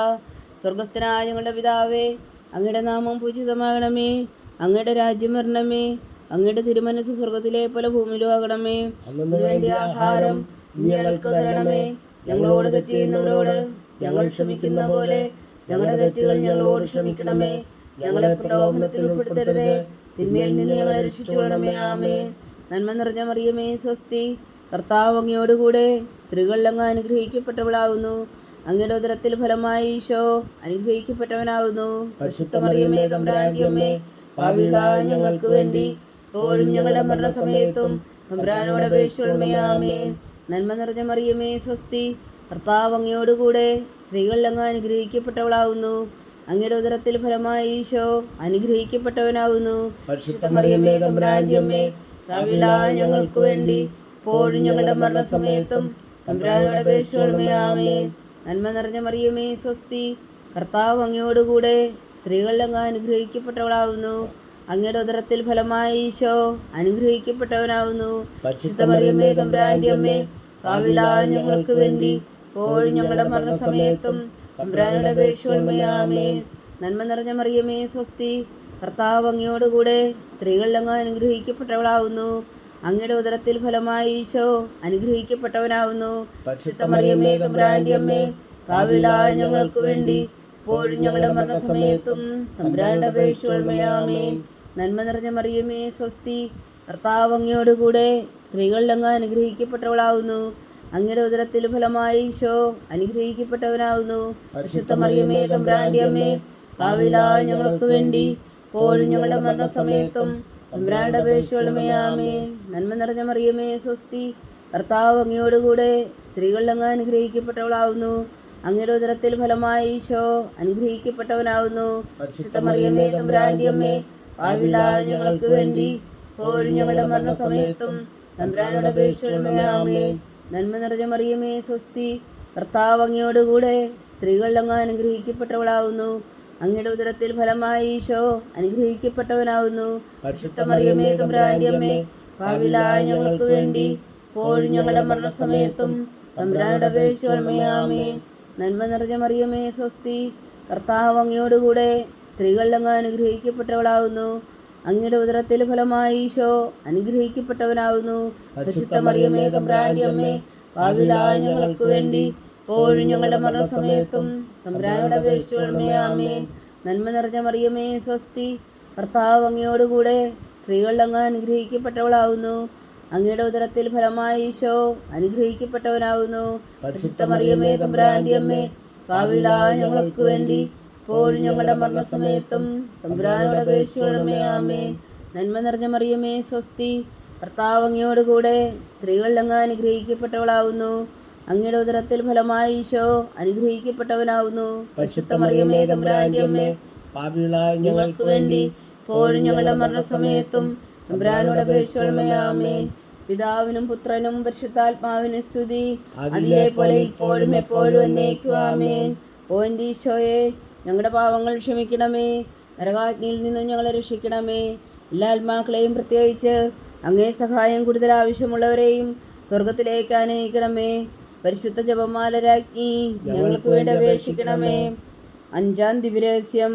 സ്വർഗസ്ഥനായ ഞങ്ങളുടെ പിതാവേ, അങ്ങയുടെ നാമം പൂജിതമാകണമേ, അങ്ങയുടെ രാജ്യം വരണമേ, അങ്ങയുടെ തിരുമനസ് സ്വർഗത്തിലെ പോലെ ഭൂമിയിലും ആകണമേ. അന്നു വേണ്ടി ആഹാരം ഞങ്ങൾക്ക് തരണമേ. ഞങ്ങളോട് തെറ്റ് ചെയ്യുന്നവരോട് ഞങ്ങൾ ക്ഷമിക്കുന്ന പോലെ ഞങ്ങളുടെ തെറ്റുകൾ ഞങ്ങളോട് ക്ഷമിക്കണമേ. ഞങ്ങളെ പ്രലോഭനത്തിൽ ഉൾപ്പെടുത്തരുതേ, തിന്മയിൽ നിന്ന് ഞങ്ങളെ രക്ഷിച്ചുകൊള്ളണമേ. ആമേൻ. നന്മ നിറഞ്ഞ മറിയമേ സ്വസ്തി, കർത്താവ് അങ്ങയോടുകൂടെ സ്ത്രീകളിൽ അങ്ങ് അനുഗ്രഹിക്കപ്പെട്ടവളാകുന്നു. അങ്ങയുടെ ഉദരത്തിൽ ഫലമായി ഈശോ അനുഗ്രഹിക്കപ്പെട്ടവനാകുന്നു. പരിശുദ്ധ മറിയമേ തമ്പുരാന്റെ അമ്മേ, പാപികളായ ഞങ്ങൾക്ക് വേണ്ടി ഇപ്പോഴും ഞങ്ങളുടെ മരണസമയത്തും തമ്പുരാനോട് അപേക്ഷിക്കണമേ. ആമേൻ. നന്മ നിറഞ്ഞ മറിയമേ സ്വസ്തി, കർത്താവ് അങ്ങയോടുകൂടെ സ്ത്രീകളിൽ അങ്ങ് അനുഗ്രഹിക്കപ്പെട്ടവളാകുന്നു. അങ്ങയുടെ ഉദരത്തിൽ ഫലമായി ഈശോ അനുഗ്രഹിക്കപ്പെട്ടവനാകുന്നു. പരിശുദ്ധ മറിയമേ തമ്പുരാന്റെ അമ്മേ, പാപികളായ ഞങ്ങൾക്ക് വേണ്ടി ഇപ്പോഴും ഞങ്ങളുടെ മരണസമയത്തും തമ്പുരാനോട് അപേക്ഷിക്കണമേ. ആമേൻ. നന്മ നിറഞ്ഞ മറിയമേ സ്വസ്തി, കർത്താവ് അങ്ങയോടുകൂടെ സ്ത്രീകളിൽ അങ്ങ് അനുഗ്രഹിക്കപ്പെട്ടവളാകുന്നു. അങ്ങയുടെ ഉദരത്തിൽ ഫലമായി ഈശോ അനുഗ്രഹിക്കപ്പെട്ടവനാകുന്നു. പരിശുദ്ധ മറിയമേ തമ്പുരാന്റെ അമ്മേ, പാപികളായ ഞങ്ങൾക്ക് വേണ്ടി ഇപ്പോഴും ഞങ്ങളുടെ മരണസമയത്തും തമ്പുരാനോട് അപേക്ഷിക്കണമേ. ആമേൻ. നന്മ നിറഞ്ഞ മറിയമേ സ്വസ്തി, കർത്താവ് അങ്ങയോടുകൂടെ സ്ത്രീകളിൽ അങ്ങ് അനുഗ്രഹിക്കപ്പെട്ടവളാകുന്നു. അങ്ങയുടെ ഉദരത്തിൽ ഫലമായി ഈശോ അനുഗ്രഹിക്കപ്പെട്ടവനാകുന്നു. പരിശുദ്ധ മറിയമേ തമ്പുരാന്റെ അമ്മേ, പാപികളായ ഞങ്ങൾക്ക് വേണ്ടി ഇപ്പോഴും ഞങ്ങളുടെ മരണസമയത്തും തമ്പുരാനോട് അപേക്ഷിക്കണമേ. ആമേൻ. നന്മ നിറഞ്ഞ മറിയമേ സ്വസ്തി, കർത്താവ് അങ്ങയോടുകൂടെ സ്ത്രീകളിൽ അങ്ങ് അനുഗ്രഹിക്കപ്പെട്ടവളാകുന്നു. അങ്ങയുടെ ഉദരത്തിൽ ഫലമായി ഈശോ അനുഗ്രഹിക്കപ്പെട്ടവനാകുന്നു. പരിശുദ്ധ മറിയമേ തമ്പുരാന്റെ അമ്മേ, പാപികളായ ഞങ്ങൾക്ക് വേണ്ടി ഇപ്പോഴും ഞങ്ങളുടെ മരണസമയത്തും തമ്പുരാനോട് അപേക്ഷിക്കണമേ. ആമേൻ. നന്മ നിറഞ്ഞ മറിയമേ സ്വസ്തി, കർത്താവ് അങ്ങയോടുകൂടെ സ്ത്രീകളിൽ അങ്ങ് അനുഗ്രഹിക്കപ്പെട്ടവളാകുന്നു. അങ്ങയുടെ ഉദരത്തിൽ ഫലമായി ഈശോ അനുഗ്രഹിക്കപ്പെട്ടവനാകുന്നു. പരിശുദ്ധ മറിയമേ തമ്പുരാന്റെ അമ്മേ, പാപികളായ ഞങ്ങൾക്ക് വേണ്ടി ഇപ്പോഴും ഞങ്ങളുടെ മരണസമയത്തും തമ്പുരാനോട് അപേക്ഷിക്കണമേ. ആമേൻ. നന്മ നിറഞ്ഞ മറിയമേ സ്വസ്തി, കർത്താവ് അങ്ങയോടുകൂടെ സ്ത്രീകളിൽ അങ്ങ് അനുഗ്രഹിക്കപ്പെട്ടവളാകുന്നു. അങ്ങയുടെ ഉദരത്തിൽ ഫലമായി ഈശോ അനുഗ്രഹിക്കപ്പെട്ടവനാകുന്നു. പരിശുദ്ധ മറിയമേ തമ്പുരാന്റെ അമ്മേ, പാപികളായ ഞങ്ങൾക്ക് വേണ്ടി ഇപ്പോഴും ഞങ്ങളുടെ മരണസമയത്തും തമ്പുരാനോട് അപേക്ഷിക്കണമേ. ആമേൻ. നന്മ നിറഞ്ഞ മറിയമേ സ്വസ്തി, കർത്താവ് അങ്ങയോടുകൂടെ സ്ത്രീകളിൽ അങ്ങ് അനുഗ്രഹിക്കപ്പെട്ടവളാകുന്നു. അങ്ങയുടെ ഉദരത്തിൽ ഫലമായി ഈശോ അനുഗ്രഹിക്കപ്പെട്ടവനാകുന്നു. പരിശുദ്ധ മറിയമേ തമ്പുരാന്റെ അമ്മേ, പാപികളായ ഞങ്ങൾക്ക് വേണ്ടി ഇപ്പോഴും ഞങ്ങളുടെ മരണസമയത്തും തമ്പുരാനോട് അപേക്ഷിക്കണമേ. ആമേൻ. നന്മ നിറഞ്ഞ മറിയമേ സ്വസ്തി, കർത്താവ് അങ്ങയോടുകൂടെ സ്ത്രീകളിൽ അങ്ങ് അനുഗ്രഹിക്കപ്പെട്ടവളാകുന്നു. അങ്ങയുടെ ഉദരത്തിൽ ഫലമായി ഈശോ അനുഗ്രഹിക്കപ്പെട്ടവനാകുന്നു. പരിശുദ്ധ മറിയമേ തമ്പുരാന്റെ അമ്മേ, പാപികളായ ഞങ്ങൾക്ക് വേണ്ടി ഇപ്പോഴും ഞങ്ങളുടെ മരണസമയത്തും തമ്പുരാനോട് അപേക്ഷിക്കണമേ. ആമേൻ. നന്മ നിറഞ്ഞ മറിയമേ സ്വസ്തി, കർത്താവ് അങ്ങയോടുകൂടെ സ്ത്രീകളിൽ അങ്ങ് അനുഗ്രഹിക്കപ്പെട്ടവളാകുന്നു. അങ്ങയുടെ ഉദരത്തിൽ ഫലമായി ഈശോ അനുഗ്രഹിക്കപ്പെട്ടവനാകുന്നു. പരിശുദ്ധ മറിയമേ തമ്പുരാന്റെ അമ്മേ, പാപികളായ ഞങ്ങൾക്ക് വേണ്ടി ഇപ്പോഴും ഞങ്ങളുടെ മരണസമയത്തും തമ്പുരാനോട് അപേക്ഷിക്കണമേ. ആമേൻ. പിതാവിനും പുത്രനും പരിശുദ്ധാത്മാവിനും സ്തുതി, അതിലെ പോലെ ഇപ്പോഴും എപ്പോഴും എന്നേക്കും. ആമേൻ. ഓ എൻ്റെ ഈശോയെ, ഞങ്ങളുടെ പാവങ്ങൾ ക്ഷമിക്കണമേ, നരകാഗ്നിയിൽ നിന്ന് ഞങ്ങളെ രക്ഷിക്കണമേ. എല്ലാ ആത്മാക്കളെയും പ്രത്യേകിച്ച് അങ്ങേ സഹായം കൂടുതൽ ആവശ്യമുള്ളവരെയും സ്വർഗത്തിലേക്ക് അനയിക്കണമേ. പരിശുദ്ധ ജപമാല രാജ്ഞി ഞങ്ങൾക്ക് വേണ്ടി അപേക്ഷിക്കണമേ. അഞ്ചാം ദിവ്യരഹസ്യം.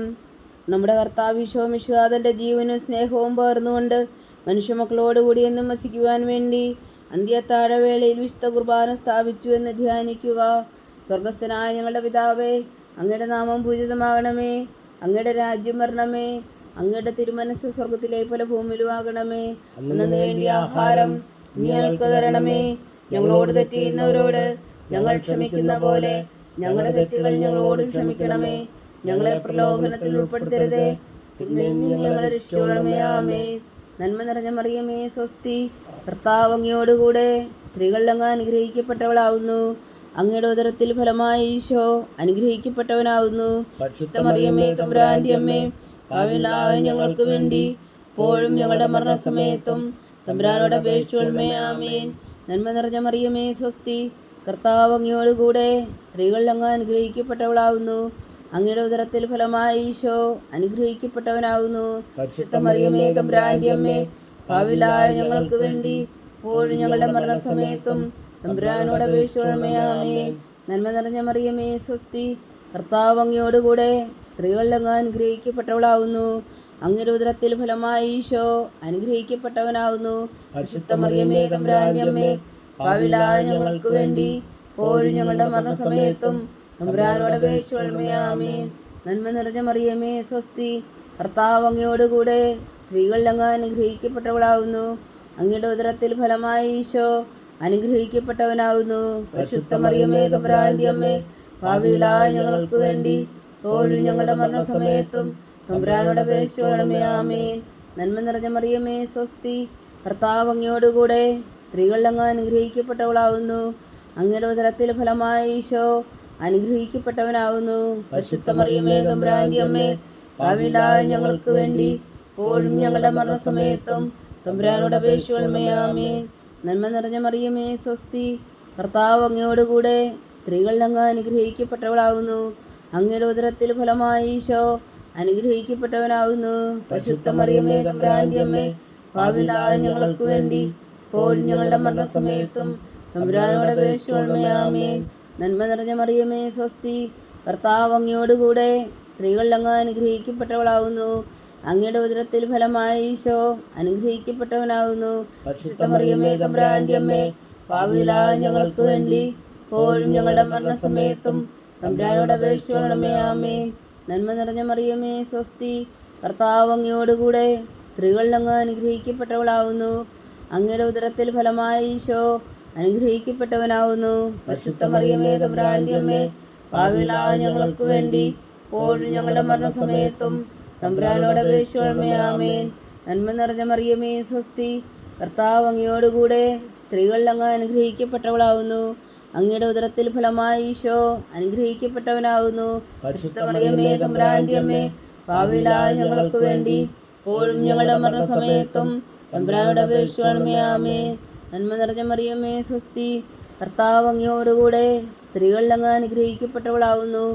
നമ്മുടെ കർത്താവ് ഈശോ മിശിഹാ തൻ്റെ ജീവനും സ്നേഹവും പകർന്നുകൊണ്ട് മനുഷ്യമക്കളോടുകൂടി എന്നും വസിക്കുവാൻ വേണ്ടി അന്ത്യത്താഴവേളയിൽ വിശുദ്ധ കുർബാന സ്ഥാപിച്ചു എന്ന് ധ്യാനിക്കുക. സ്വർഗസ്ഥനായ ഞങ്ങളുടെ പിതാവേ, അങ്ങയുടെ നാമം പൂജിതമാകണമേ. അങ്ങയുടെ രാജ്യം വരണമേ. അങ്ങയുടെ തിരുമനസ് സ്വർഗത്തിലെ പോലെ ഭൂമിയിലും ആകണമേ. അന്നു വേണ്ടിയ ആഹാരം നീ ഞങ്ങൾക്ക് തരണമേ. ഞങ്ങളോട് തെറ്റ് ചെയ്യുന്നവരോട് ഞങ്ങൾ ക്ഷമിക്കുന്ന പോലെ ഞങ്ങളുടെ തെറ്റുകൾ ഞങ്ങളോടും ക്ഷമിക്കണമേ. ഞങ്ങളെ പ്രലോഭനത്തിൽ ഉൾപ്പെടുത്തരുതേ, തിന്മയിൽ നിന്ന് ഞങ്ങളെ രക്ഷിക്കണമേ. ആമേൻ. നന്മ നിറഞ്ഞ മറിയമേ, സ്വസ്തി. കർത്താവ് അങ്ങയോടുകൂടെ സ്ത്രീകൾ അങ്ങ് അനുഗ്രഹിക്കപ്പെട്ടവളാവുന്നു. അങ്ങയുടെ ഉദരത്തിൽ ഫലമായി ഈശോ അനുഗ്രഹിക്കപ്പെട്ടവനാവുന്നു. പരിശുദ്ധ മറിയമേ, തമ്പുരാന്റെ അമ്മേ, പാപികളായ ഞങ്ങൾക്ക് വേണ്ടി ഇപ്പോഴും ഞങ്ങളുടെ മരണസമയത്തും തമ്പുരാനോട് അപേക്ഷിച്ചുകൊള്ളണമേ. ആമേൻ. നന്മ നിറഞ്ഞ മറിയമേ, സ്വസ്തി. കർത്താവ് അങ്ങയോടുകൂടെ സ്ത്രീകൾ അങ്ങ് അനുഗ്രഹിക്കപ്പെട്ടവളാവുന്നു. അങ്ങയുടെ ഉദരത്തിൽ ഫലമായി ഈശോ അനുഗ്രഹിക്കപ്പെട്ടവനാവുന്നു. പരിശുദ്ധ മറിയമേ, തമ്പുരാന്റെ അമ്മേ, പാപികളായ ഞങ്ങൾക്ക് വേണ്ടി ഇപ്പോഴും ഞങ്ങളുടെ മരണസമയത്തും തമ്പുരാനോട് അപേക്ഷിച്ചുകൊള്ളണമേ. ആമേൻ. നന്മ നിറഞ്ഞ മറിയമേ, സ്വസ്തി. കർത്താവ് അങ്ങയോടുകൂടെ സ്ത്രീകൾ അങ്ങ് അനുഗ്രഹിക്കപ്പെട്ടവളാവുന്നു. അങ്ങയുടെ ഉദരത്തിൽ ഫലമായി ഈശോ അനുഗ്രഹിക്കപ്പെട്ടവനാവുന്നു. പരിശുദ്ധ മറിയമേ, തമ്പുരാന്റെ അമ്മേ, പാപികളായ ഞങ്ങൾക്ക് വേണ്ടി ഇപ്പോഴും ഞങ്ങളുടെ മരണസമയത്തും തമ്പുരാനോട് അപേക്ഷിച്ചുകൊള്ളണമേ. ആമേൻ. നന്മ നിറഞ്ഞ മറിയമേ, സ്വസ്തി. കർത്താവ് അങ്ങയോടുകൂടെ സ്ത്രീകൾ അങ്ങ് അനുഗ്രഹിക്കപ്പെട്ടവളാവുന്നു. അങ്ങയുടെ ഉദരത്തിൽ ഫലമായി ഈശോ അനുഗ്രഹിക്കപ്പെട്ടവനാവുന്നു. പരിശുദ്ധ മറിയമേ, തമ്പുരാന്റെ അമ്മേ, പാപികളായ ഞങ്ങൾക്ക് വേണ്ടി ഇപ്പോഴും ഞങ്ങളുടെ മരണസമയത്തും തമ്പുരാനോട് അപേക്ഷിച്ചുകൊള്ളണമേ. ആമേൻ. നന്മ നിറഞ്ഞ മറിയമേ, സ്വസ്തി. കർത്താവ് അങ്ങയോടുകൂടെ സ്ത്രീകൾ അങ്ങ് അനുഗ്രഹിക്കപ്പെട്ടവളാവുന്നു. അങ്ങയുടെ ഉദരത്തിൽ ഫലമായി ഈശോ അനുഗ്രഹിക്കപ്പെട്ടവനാവുന്നു. പരിശുദ്ധ മറിയമേ, തമ്പുരാന്റെ അമ്മേ, പാപികളായ ഞങ്ങൾക്ക് വേണ്ടി ഇപ്പോഴും ഞങ്ങളുടെ മരണസമയത്തും തമ്പുരാനോട് അപേക്ഷിച്ചുകൊള്ളണമേ. ആമേൻ. നന്മ നിറഞ്ഞ മറിയമേ, സ്വസ്തി. കർത്താവ് അങ്ങയോടുകൂടെ സ്ത്രീകൾ അങ്ങ് അനുഗ്രഹിക്കപ്പെട്ടവളാവുന്നു. അങ്ങയുടെ ഉദരത്തിൽ ഫലമായി ഈശോ അനുഗ്രഹിക്കപ്പെട്ടവനാവുന്നു. പരിശുദ്ധ മറിയമേ, തമ്പുരാന്റെ അമ്മേ, പാപികളായ ഞങ്ങൾക്ക് വേണ്ടി ഇപ്പോഴും ഞങ്ങളുടെ മരണസമയത്തും തമ്പുരാനോട് അപേക്ഷിച്ചുകൊള്ളണമേ. ആമേൻ. നന്മ നിറഞ്ഞ മറിയമേ, സ്വസ്തി. കർത്താവ് അങ്ങയോടുകൂടെ സ്ത്രീകൾ അങ്ങ് അനുഗ്രഹിക്കപ്പെട്ടവളാവുന്നു. അങ്ങയുടെ ഉദരത്തിൽ ഫലമായി ഈശോ അനുഗ്രഹിക്കപ്പെട്ടവനാവുന്നു. പരിശുദ്ധ മറിയമേ, തമ്പുരാന്റെ അമ്മേ, പാപികളായ ഞങ്ങൾക്ക് വേണ്ടി ഇപ്പോഴും ഞങ്ങളുടെ മരണസമയത്തും തമ്പുരാനോട് അപേക്ഷിച്ചുകൊള്ളണമേ. ആമേൻ. നന്മ നിറഞ്ഞ മറിയമേ, സ്വസ്തി. കർത്താവ് അങ്ങയോടുകൂടെ സ്ത്രീകൾ അങ്ങ് അനുഗ്രഹിക്കപ്പെട്ടവളാവുന്നു. അങ്ങയുടെ ഉദരത്തിൽ ഫലമായി ഈശോ അനുഗ്രഹിക്കപ്പെട്ടവനാവുന്നു. പരിശുദ്ധ മറിയമേ, തമ്പുരാന്റെ അമ്മേ, പാപികളായ ഞങ്ങൾക്ക് വേണ്ടി ഇപ്പോഴും ഞങ്ങളുടെ മരണസമയത്തും തമ്പുരാനോട് അപേക്ഷിച്ചുകൊള്ളണമേ. ആമേൻ. നന്മ നിറഞ്ഞ മറിയമേ, സ്വസ്തി. കർത്താവ് അങ്ങയോടുകൂടെ സ്ത്രീകൾ അങ്ങ് അനുഗ്രഹിക്കപ്പെട്ടവളാവുന്നു. അങ്ങയുടെ ഉദരത്തിൽ ഫലമായി ഈശോ അനുഗ്രഹിക്കപ്പെട്ടവനാവുന്നു. പരിശുദ്ധ മറിയമേ, തമ്പുരാന്റെ അമ്മേ, പാപികളായ ഞങ്ങൾക്ക് വേണ്ടി ഇപ്പോഴും ഞങ്ങളുടെ മരണസമയത്തും തമ്പുരാനോട് അപേക്ഷിച്ചുകൊള്ളണമേ. ആമേൻ. നന്മ നിറഞ്ഞ മറിയമേ, സ്വസ്തി. കർത്താവ് അങ്ങയോടുകൂടെ സ്ത്രീകൾ അങ്ങ് അനുഗ്രഹിക്കപ്പെട്ടവളാവുന്നു.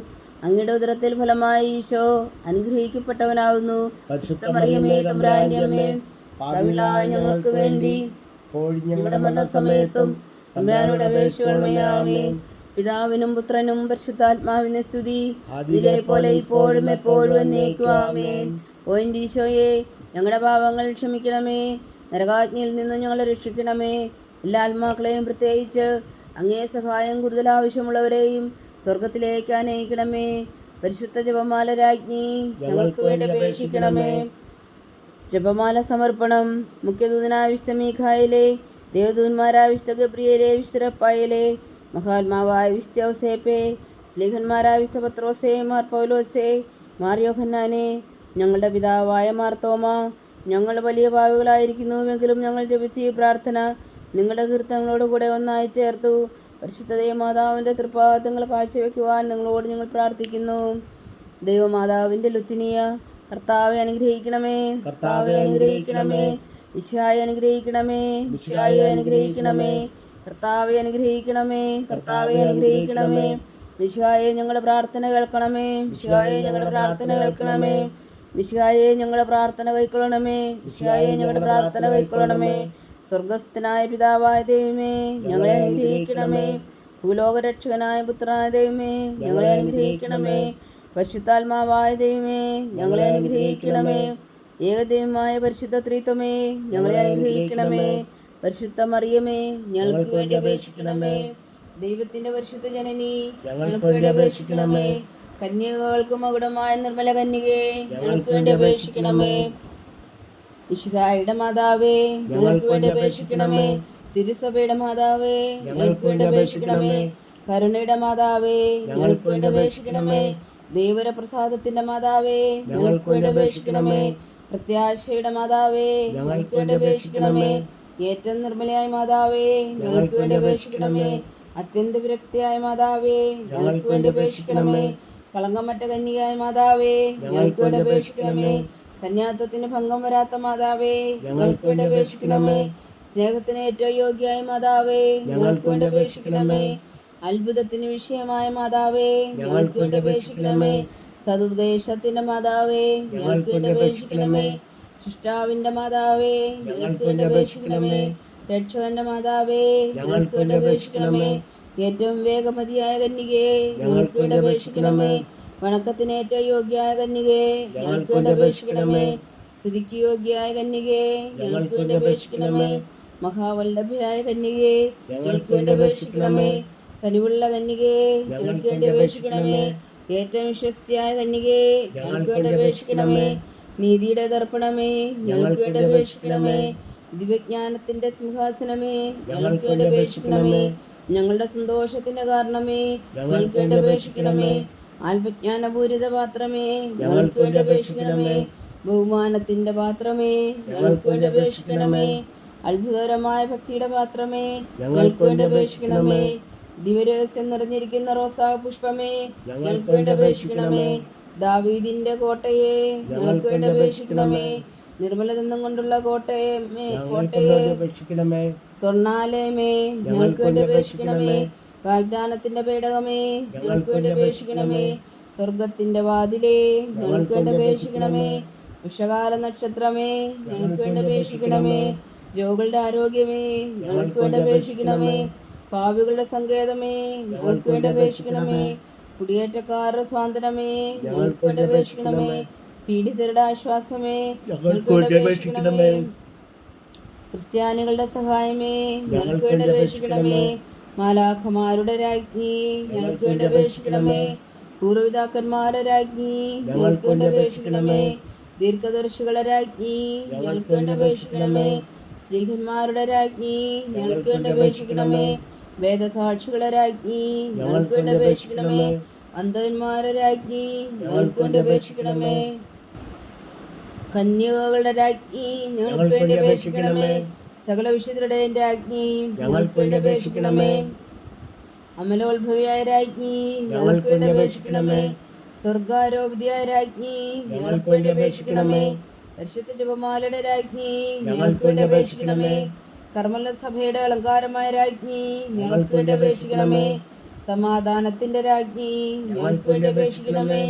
അങ്ങയുടെ ഉദരത്തിൽ ഫലമായി ഈശോ അനുഗ്രഹിക്കപ്പെട്ടവനാവുന്നു. പരിശുദ്ധ മറിയമേ, തമ്പുരാന്റെ അമ്മേ, പാപികളായ ഞങ്ങൾക്ക് വേണ്ടി ഇപ്പോഴും ഞങ്ങളുടെ മരണസമയത്തും തമ്പുരാനോട് അപേക്ഷിച്ചുകൊള്ളണമേ. ആമേൻ. പിതാവിനും പുത്രനും പരിശുദ്ധാത്മാവിനും സ്തുതി, ഇതിലെ പോലെ ഇപ്പോഴും എപ്പോഴും എന്നേക്കും. ആമേൻ. ഓ എൻ്റെ ഈശോയെ, ഞങ്ങളുടെ പാപങ്ങൾ ക്ഷമിക്കണമേ. നരകാജ്ഞയിൽ നിന്ന് ഞങ്ങളെ രക്ഷിക്കണമേ. എല്ലാ ആത്മാക്കളെയും, പ്രത്യേകിച്ച് അങ്ങേ സഹായം കൂടുതൽ ആവശ്യമുള്ളവരെയും സ്വർഗത്തിലേക്ക് അനയിക്കണമേ. പരിശുദ്ധ ജപമാല രാജ്ഞി, ഞങ്ങൾക്ക് വേണ്ടി അപേക്ഷിക്കണമേ. ജപമാല സമർപ്പണം. മുഖ്യദൂതനായ വിശുദ്ധ മീഖായേലേ, ദേവദൂതന്മാരായ വിശുദ്ധ ഗബ്രിയേലേ, വിശുദ്ധ റഫായേലേ, മഹാത്മാവായ വിശുദ്ധ ഔസേപ്പേ, സ്ലീഹന്മാരായ വിശുദ്ധ പത്രോസേ, മാർ പൗലോസേ, മാർ യോഹന്നാനേ, ഞങ്ങളുടെ പിതാവായ മാർത്തോമ, ഞങ്ങൾ വലിയ പാപികളായിരിക്കുന്നുവെങ്കിലും ഞങ്ങൾ ജപിച്ച ഈ പ്രാർത്ഥന നിങ്ങളുടെ കീർത്തനങ്ങളോട് കൂടെ ഒന്നായി ചേർത്തു. പരിശുദ്ധ ദൈവമാതാവിൻ്റെ തൃപ്പാദങ്ങൾ കാഴ്ചവെക്കുവാൻ നിങ്ങളോട് ഞങ്ങൾ പ്രാർത്ഥിക്കുന്നു. ദൈവമാതാവിൻ്റെ ലുത്തിനിയ, കർത്താവെ അനുഗ്രഹിക്കണമേ. കർത്താവെ അനുഗ്രഹിക്കണമേ. മിശിഹായെ അനുഗ്രഹിക്കണമേ. മിശിഹായെ അനുഗ്രഹിക്കണമേ. കർത്താവെ അനുഗ്രഹിക്കണമേ. കർത്താവെ അനുഗ്രഹിക്കണമേ. മിശിഹായെ ഞങ്ങളുടെ പ്രാർത്ഥന കേൾക്കണമേ. മിശിഹായെ ഞങ്ങളുടെ പ്രാർത്ഥന കേൾക്കണമേ. മിശിഹായെ ഞങ്ങളുടെ പ്രാർത്ഥന കൈക്കൊള്ളണമേ. മിശിഹായെ ഞങ്ങളുടെ പ്രാർത്ഥന കൈക്കൊള്ളണമേ. സ്വർഗസ്ഥനായ പിതാവായ ദൈവമേ, ഞങ്ങളെ അനുഗ്രഹിക്കണമേ. ഭൂലോകരക്ഷകനായ പുത്രനായ ദൈവമേ, ഞങ്ങളെ അനുഗ്രഹിക്കണമേ. പരിശുദ്ധാത്മാവായ ദൈവമേ, ഞങ്ങളെ അനുഗ്രഹിക്കണമേ. ഏകദൈവമായ പരിശുദ്ധ ത്രിത്വമേ, ഞങ്ങളെ അനുഗ്രഹിക്കണമേ. പരിശുദ്ധ മറിയമേ, ഞങ്ങൾക്ക് വേണ്ടി അപേക്ഷിക്കണമേ. ദൈവത്തിന്റെ പരിശുദ്ധ ജനനി ഞങ്ങൾക്ക് വേണ്ടി അപേക്ഷിക്കണമേ. കന്യകകൾക്ക് മകുടമായ നിർമ്മല കന്യകേ ഞങ്ങൾക്ക് വേണ്ടി അപേക്ഷിക്കണമേ. മിശിഹായുടെ മാതാവേ ഞങ്ങൾക്ക് വേണ്ടി അപേക്ഷിക്കണമേ. തിരുസഭയുടെ മാതാവേ ഞങ്ങൾക്ക് വേണ്ടി അപേക്ഷിക്കണമേ. കരുണയുടെ മാതാവേ ഞങ്ങൾക്ക് വേണ്ടി അപേക്ഷിക്കണമേ. ദൈവപ്രസാദത്തിന്റെ മാതാവേ ഞങ്ങൾക്ക് വേണ്ടി അപേക്ഷിക്കണമേ. പ്രത്യാശയുടെ മാതാവേ ഞങ്ങൾക്ക് വേണ്ടി അപേക്ഷിക്കണമേ. ഏറ്റവും നിർമ്മലയായ മാതാവേ ഞങ്ങൾക്ക് വേണ്ടി അപേക്ഷിക്കണമേ. അത്യന്ത വിരക്തിയായ മാതാവേ ഞങ്ങൾക്ക് വേണ്ടി അപേക്ഷിക്കണമേ. കളങ്കമറ്റ കന്യകയായ മാതാവേ ഞങ്ങൾക്ക് വേണ്ടി അപേക്ഷിക്കണമേ. കന്യാത്വത്തിന് ഭംഗം വരാത്ത മാതാവേ ഞങ്ങൾക്ക് വേണ്ടി അപേക്ഷിക്കണമേ. സ്നേഹത്തിന് ഏറ്റവും യോഗ്യയായ മാതാവേ ഞങ്ങൾക്ക് വേണ്ടി അപേക്ഷിക്കണമേ. അത്ഭുതത്തിന് വിഷയമായ മാതാവേ ഞങ്ങൾക്ക് വേണ്ടി അപേക്ഷിക്കണമേ. സതുപദേശത്തിന്റെ മാതാവേ ഞങ്ങൾക്ക് വേണ്ടി അപേക്ഷിക്കണമേ. സൃഷ്ടാവിന്റെ മാതാവേ ഞങ്ങൾക്ക് വേണ്ടി അപേക്ഷിക്കണമേ. രക്ഷകന്റെ മാതാവേ ഞങ്ങൾക്ക് വേണ്ടി അപേക്ഷിക്കണമേ. ഏറ്റവും വേഗമതിയായ കന്യകേ ഞങ്ങൾക്ക് വേണ്ടി അപേക്ഷിക്കണമേ. വണക്കത്തിന് ഏറ്റവും യോഗ്യയായ കന്യകേ ഞങ്ങൾക്ക് വേണ്ടി അപേക്ഷിക്കണമേ. സ്തുതിക്ക് യോഗ്യയായ കന്യകേ ഞങ്ങൾക്ക് വേണ്ടി അപേക്ഷിക്കണമേ. മഹാവല്ലഭയായ കന്യകേ ഞങ്ങൾക്ക് വേണ്ടി അപേക്ഷിക്കണമേ. കനിവുള്ള കന്യകേ ഞങ്ങൾക്ക് വേണ്ടി അപേക്ഷിക്കണമേ. ഏറ്റവും വിശ്വസ്തയായ കന്യകേ ഞങ്ങൾക്ക് വേണ്ടി അപേക്ഷിക്കണമേ. നീതിയുടെ ദർപ്പണമേ ഞങ്ങൾക്ക് വേണ്ടി അപേക്ഷിക്കണമേ. ദിവ്യജ്ഞാനത്തിന്റെ സിംഹാസനമേ ഞങ്ങൾക്ക് വേണ്ടി അപേക്ഷിക്കണമേ. ഞങ്ങളുടെ സന്തോഷത്തിന്റെ കാരണമേ ഞങ്ങൾക്ക് വേണ്ടി അപേക്ഷിക്കണമേ. ആത്മജ്ഞാനപൂരിത പാത്രമേ ഞങ്ങൾക്ക് വേണ്ടി അപേക്ഷിക്കണമേ. ബഹുമാനത്തിന്റെ പാത്രമേ ഞങ്ങൾക്ക് വേണ്ടി അപേക്ഷിക്കണമേ. അത്ഭുതകരമായ ഭക്തിയുടെ പാത്രമേ ഞങ്ങൾക്ക് വേണ്ടി അപേക്ഷിക്കണമേ. ദിവരഹസ്യം നിറഞ്ഞിരിക്കുന്ന റോസാ പുഷ്പമേ ഞങ്ങൾക്ക് വേണ്ടി അപേക്ഷിക്കണമേ. ദാവീദിന്റെ കോട്ടയെ ഞങ്ങൾക്ക് വേണ്ടി അപേക്ഷിക്കണമേ. നിർമ്മലതന്ത്രം കൊണ്ടുള്ള കോട്ടയെ അപേക്ഷിക്കണമേ. സ്വർണാലയമേ ഞങ്ങൾക്ക് വേണ്ടി അപേക്ഷിക്കണമേ. വാഗ്ദാനത്തിന്റെ പേടകമേ ഞങ്ങൾക്ക് വേണ്ടി അപേക്ഷിക്കണമേ. സ്വർഗത്തിന്റെ വാതിലേ ഞങ്ങൾക്ക് വേണ്ടി അപേക്ഷിക്കണമേ. ഉഷകാല നക്ഷത്രമേ ഞങ്ങൾക്ക് വേണ്ടി അപേക്ഷിക്കണമേ. രോഗികളുടെ ആരോഗ്യമേ ഞങ്ങൾക്ക് വേണ്ടി അപേക്ഷിക്കണമേ. പാവികളുടെ സങ്കേതമേ ഞങ്ങൾക്ക് വേണ്ടി അപേക്ഷിക്കണമേ. കുടിയേറ്റക്കാരുടെ സ്വാതന്ത്ര്യമേ ഞങ്ങൾക്ക് വേണ്ടി അപേക്ഷിക്കണമേ. പീഡിതരുടെ ആശ്വാസമേ ഞങ്ങൾക്ക് വേണ്ടി അപേക്ഷിക്കണമേ. ക്രിസ്ത്യാനികളുടെ സഹായമേ ഞങ്ങൾക്ക് വേണ്ടി അപേക്ഷിക്കണമേ. മാലാഖമാരുടെ രാജ്ഞി ഞങ്ങൾക്ക് വേണ്ടി അപേക്ഷിക്കണമേ. പൂർവ്വപിതാക്കന്മാരുടെ രാജ്ഞി ഞങ്ങൾക്ക് വേണ്ടി അപേക്ഷിക്കണമേ. ദീർഘദർശികളുടെ രാജ്ഞി ഞങ്ങൾക്ക് വേണ്ടി അപേക്ഷിക്കണമേ. ശ്രീഹന്മാരുടെ രാജ്ഞി ഞങ്ങൾക്ക് വേണ്ടി അപേക്ഷിക്കണമേ. വേദസാക്ഷികളുടെ രാജ്ഞി ഞങ്ങൾക്ക് വേണ്ടി അപേക്ഷിക്കണമേ. അന്ധന്മാരുടെ രാജ്ഞി ഞങ്ങൾക്ക് വേണ്ടി അപേക്ഷിക്കണമേ. കന്യകകളുടെ രാജ്ഞി ഞങ്ങൾക്ക് വേണ്ടി അപേക്ഷിക്കണമേ. സകല വിശുദ്ധരുടെയും രാജ്ഞി ഞങ്ങൾക്ക് വേണ്ടി അപേക്ഷിക്കണമേ. അമലോത്ഭവിയായ രാജ്ഞി ഞങ്ങൾക്ക് വേണ്ടി അപേക്ഷിക്കണമേ. സ്വർഗാരോപിതയായ രാജ്ഞി ഞങ്ങൾക്ക് വേണ്ടി അപേക്ഷിക്കണമേ. പരിശുദ്ധ ജപമാലയുടെ രാജ്ഞി ഞങ്ങൾക്ക് വേണ്ടി അപേക്ഷിക്കണമേ. കർമ്മല സഭയുടെ അലങ്കാരമായ രാജ്ഞി ഞങ്ങൾക്ക് വേണ്ടി അപേക്ഷിക്കണമേ. സമാധാനത്തിന്റെ രാജ്ഞി ഞങ്ങൾക്ക് വേണ്ടി അപേക്ഷിക്കണമേ.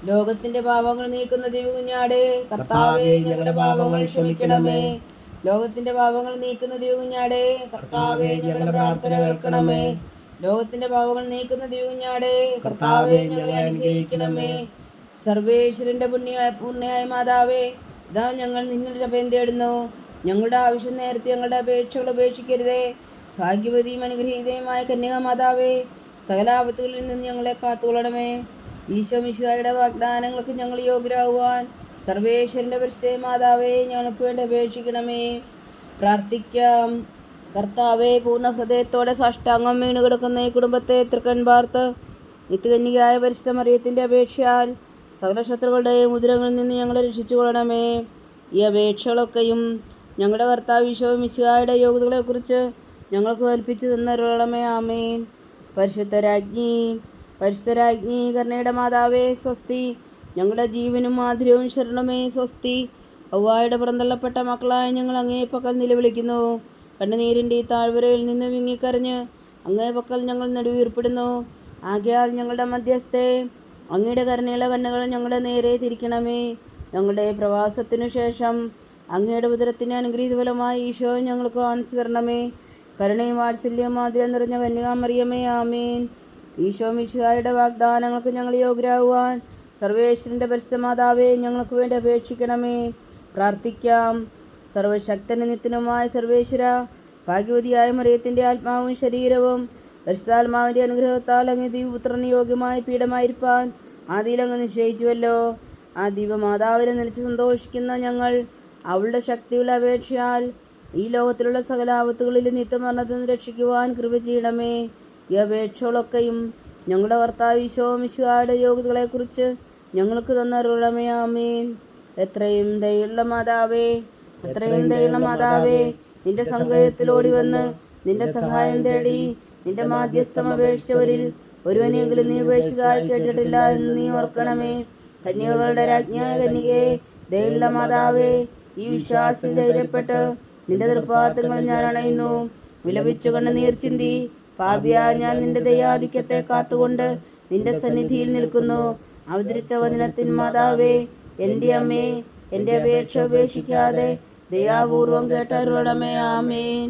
ലോകത്തിന്റെ പാപങ്ങൾ നീക്കുന്ന ദിവകുഞ്ഞാടേ കർത്താവേ ഞങ്ങളുടെ പാപങ്ങൾ ക്ഷമിക്കണമേ. ലോകത്തിന്റെ പാപങ്ങൾ നീക്കുന്ന ദിവകുഞ്ഞാടേ കർത്താവേ ഞങ്ങളുടെ പ്രാർത്ഥന കേൾക്കണമേ. ലോകത്തിന്റെ പാപങ്ങൾ നീക്കുന്ന ദിവകുഞ്ഞാടേ കർത്താവേ ഞങ്ങളെ അനുഗ്രഹിക്കണമേ. സർവേശ്വരന്റെ പൂർണ്ണയായ മാതാവേ ഇതാ ഞങ്ങൾ നിങ്ങളുടെ ജപം തേടുന്നു. ഞങ്ങളുടെ ആവശ്യം നേരത്തെ ഞങ്ങളുടെ അപേക്ഷകൾ ഉപേക്ഷിക്കരുതേ. ഭാഗ്യവതിയും അനുഗ്രഹീതയുമായ കന്യകാ മാതാവേ സകല ആപത്തുകളിൽ നിന്ന് ഞങ്ങളെ കാത്തുകൊള്ളണമേ. ഈശോ മിശിഹായുടെ വാഗ്ദാനങ്ങൾക്ക് ഞങ്ങൾ യോഗ്യരാകുവാൻ സർവേശ്വരന്റെ പരിശുദ്ധ മാതാവേ ഞങ്ങൾക്ക് വേണ്ടി അപേക്ഷിക്കണമേ. പ്രാർത്ഥിക്കാം. കർത്താവേ പൂർണ്ണ ഹൃദയത്തോടെ സാഷ്ടാംഗം വീണ് കിടക്കുന്ന ഈ കുടുംബത്തെ തൃക്കൺ പാർത്ത് നിത്യകന്യകയായ പരിശുദ്ധ മറിയത്തിൻ്റെ അപേക്ഷയാൽ സകല ശത്രുക്കളുടെയും ഉദരങ്ങളിൽ നിന്ന് ഞങ്ങളെ രക്ഷിച്ചുകൊള്ളണമേ. ഈ അപേക്ഷകളൊക്കെയും ഞങ്ങളുടെ കർത്താവ് ഈശോ മിശിഹായുടെ യോഗ്യതകളെക്കുറിച്ച് ഞങ്ങൾക്ക് കൽപ്പിച്ചു തന്നരുളണമേ. ആമേൻ. പരിശുദ്ധരാജ്ഞി കരുണയുടെ മാതാവേ സ്വസ്തി. ഞങ്ങളുടെ ജീവനും മാധുര്യവും ശരണമേ സ്വസ്തി. ഔവായുടെ പുറന്തള്ളപ്പെട്ട മക്കളായ ഞങ്ങൾ അങ്ങേ പക്കൽ നിലവിളിക്കുന്നു. കണ്ണുനീരിൻ്റെ ഈ താഴ്വരയിൽ നിന്ന് വിങ്ങിക്കരഞ്ഞ് അങ്ങേ പക്കൽ ഞങ്ങൾ നെടുവീർപ്പെടുന്നു. ആകയാൽ ഞങ്ങളുടെ മധ്യസ്ഥേ അങ്ങയുടെ കരുണയുള്ള കണ്ണുകൾ ഞങ്ങളുടെ നേരെ തിരിക്കണമേ. ഞങ്ങളുടെ പ്രവാസത്തിനു ശേഷം അങ്ങയുടെ ഉദരത്തിൻ്റെ അനുഗ്രഹീത ഫലമായി ഈശോ ഞങ്ങൾക്ക് കാണിച്ചു തരണമേ. കരുണയും വാത്സല്യവും മാധുര്യം നിറഞ്ഞ കന്യകാമറിയമേ. ആമേൻ. ഈശോ മിശിഹായുടെ വാഗ്ദാനങ്ങൾക്ക് ഞങ്ങൾ യോഗ്യരാകുവാൻ സർവേശ്വരൻ്റെ പരിശുദ്ധ മാതാവേ ഞങ്ങൾക്ക് വേണ്ടി അപേക്ഷിക്കണമേ. പ്രാർത്ഥിക്കാം. സർവശക്തനും നിത്യനുമായ സർവേശ്വര ഭാഗ്യവതിയായ മറിയത്തിൻ്റെ ആത്മാവും ശരീരവും പരിശുദ്ധാത്മാവിൻ്റെ അനുഗ്രഹത്താൽ അങ്ങ് ദൈവപുത്രന് യോഗ്യമായ പീഠമായിരിക്കാൻ ആദിയിൽ അങ്ങ് നിശ്ചയിച്ചുവല്ലോ. ആ ദൈവമാതാവിനെ നനച്ച് സന്തോഷിക്കുന്ന ഞങ്ങൾ അവളുടെ ശക്തിയുള്ള അപേക്ഷയാൽ ഈ ലോകത്തിലുള്ള സകല ആപത്തുകളിലും നിത്യമരണത്തിൽ നിന്ന് രക്ഷിക്കുവാൻ കൃപ ചെയ്യണമേ. ഈ അപേക്ഷകളൊക്കെയും ഞങ്ങളുടെ കർത്താവ് ഈശോ മിശിഹായുടെ യോഗ്യതകളെക്കുറിച്ച് ഞങ്ങൾക്ക് തന്നരുളണമേ. ആമേൻ. എത്രയും ദയുള്ള മാതാവേ, എത്രയും ദയുള്ള മാതാവേ, നിന്റെ സങ്കേതത്തിലോടി വന്ന് നിന്റെ സഹായം തേടി നിന്റെ മാധ്യസ്ഥം അപേക്ഷിച്ചവരിൽ ഒരുവനെങ്കിലും നീ ഉപേക്ഷിച്ചതായി കേട്ടിട്ടില്ല എന്ന് നീ ഓർക്കണമേ. കന്യകകളുടെ രാജ്ഞിയായ കന്യകേ, ദയുള്ള മാതാവേ, ഈ വിശ്വാസത്തിൽ ധൈര്യപ്പെട്ട് നിന്റെ തൃപ്പാദങ്ങൾ ഞാൻ അണയുന്നു. വിലപിച്ചു കണ്ണുനീർ ചിന്തി പാപിയായ ഞാൻ നിന്റെ ദയാധിക്യത്തെ കാത്തുകൊണ്ട് നിന്റെ സന്നിധിയിൽ നിൽക്കുന്നു. അവതരിച്ച വചനത്തിൻ മാതാവേ, എൻ്റെ അമ്മേ, എൻ്റെ അപേക്ഷ ഉപേക്ഷിക്കാതെ ദയാപൂർവം കേട്ടരുളണമേ. ആമേൻ.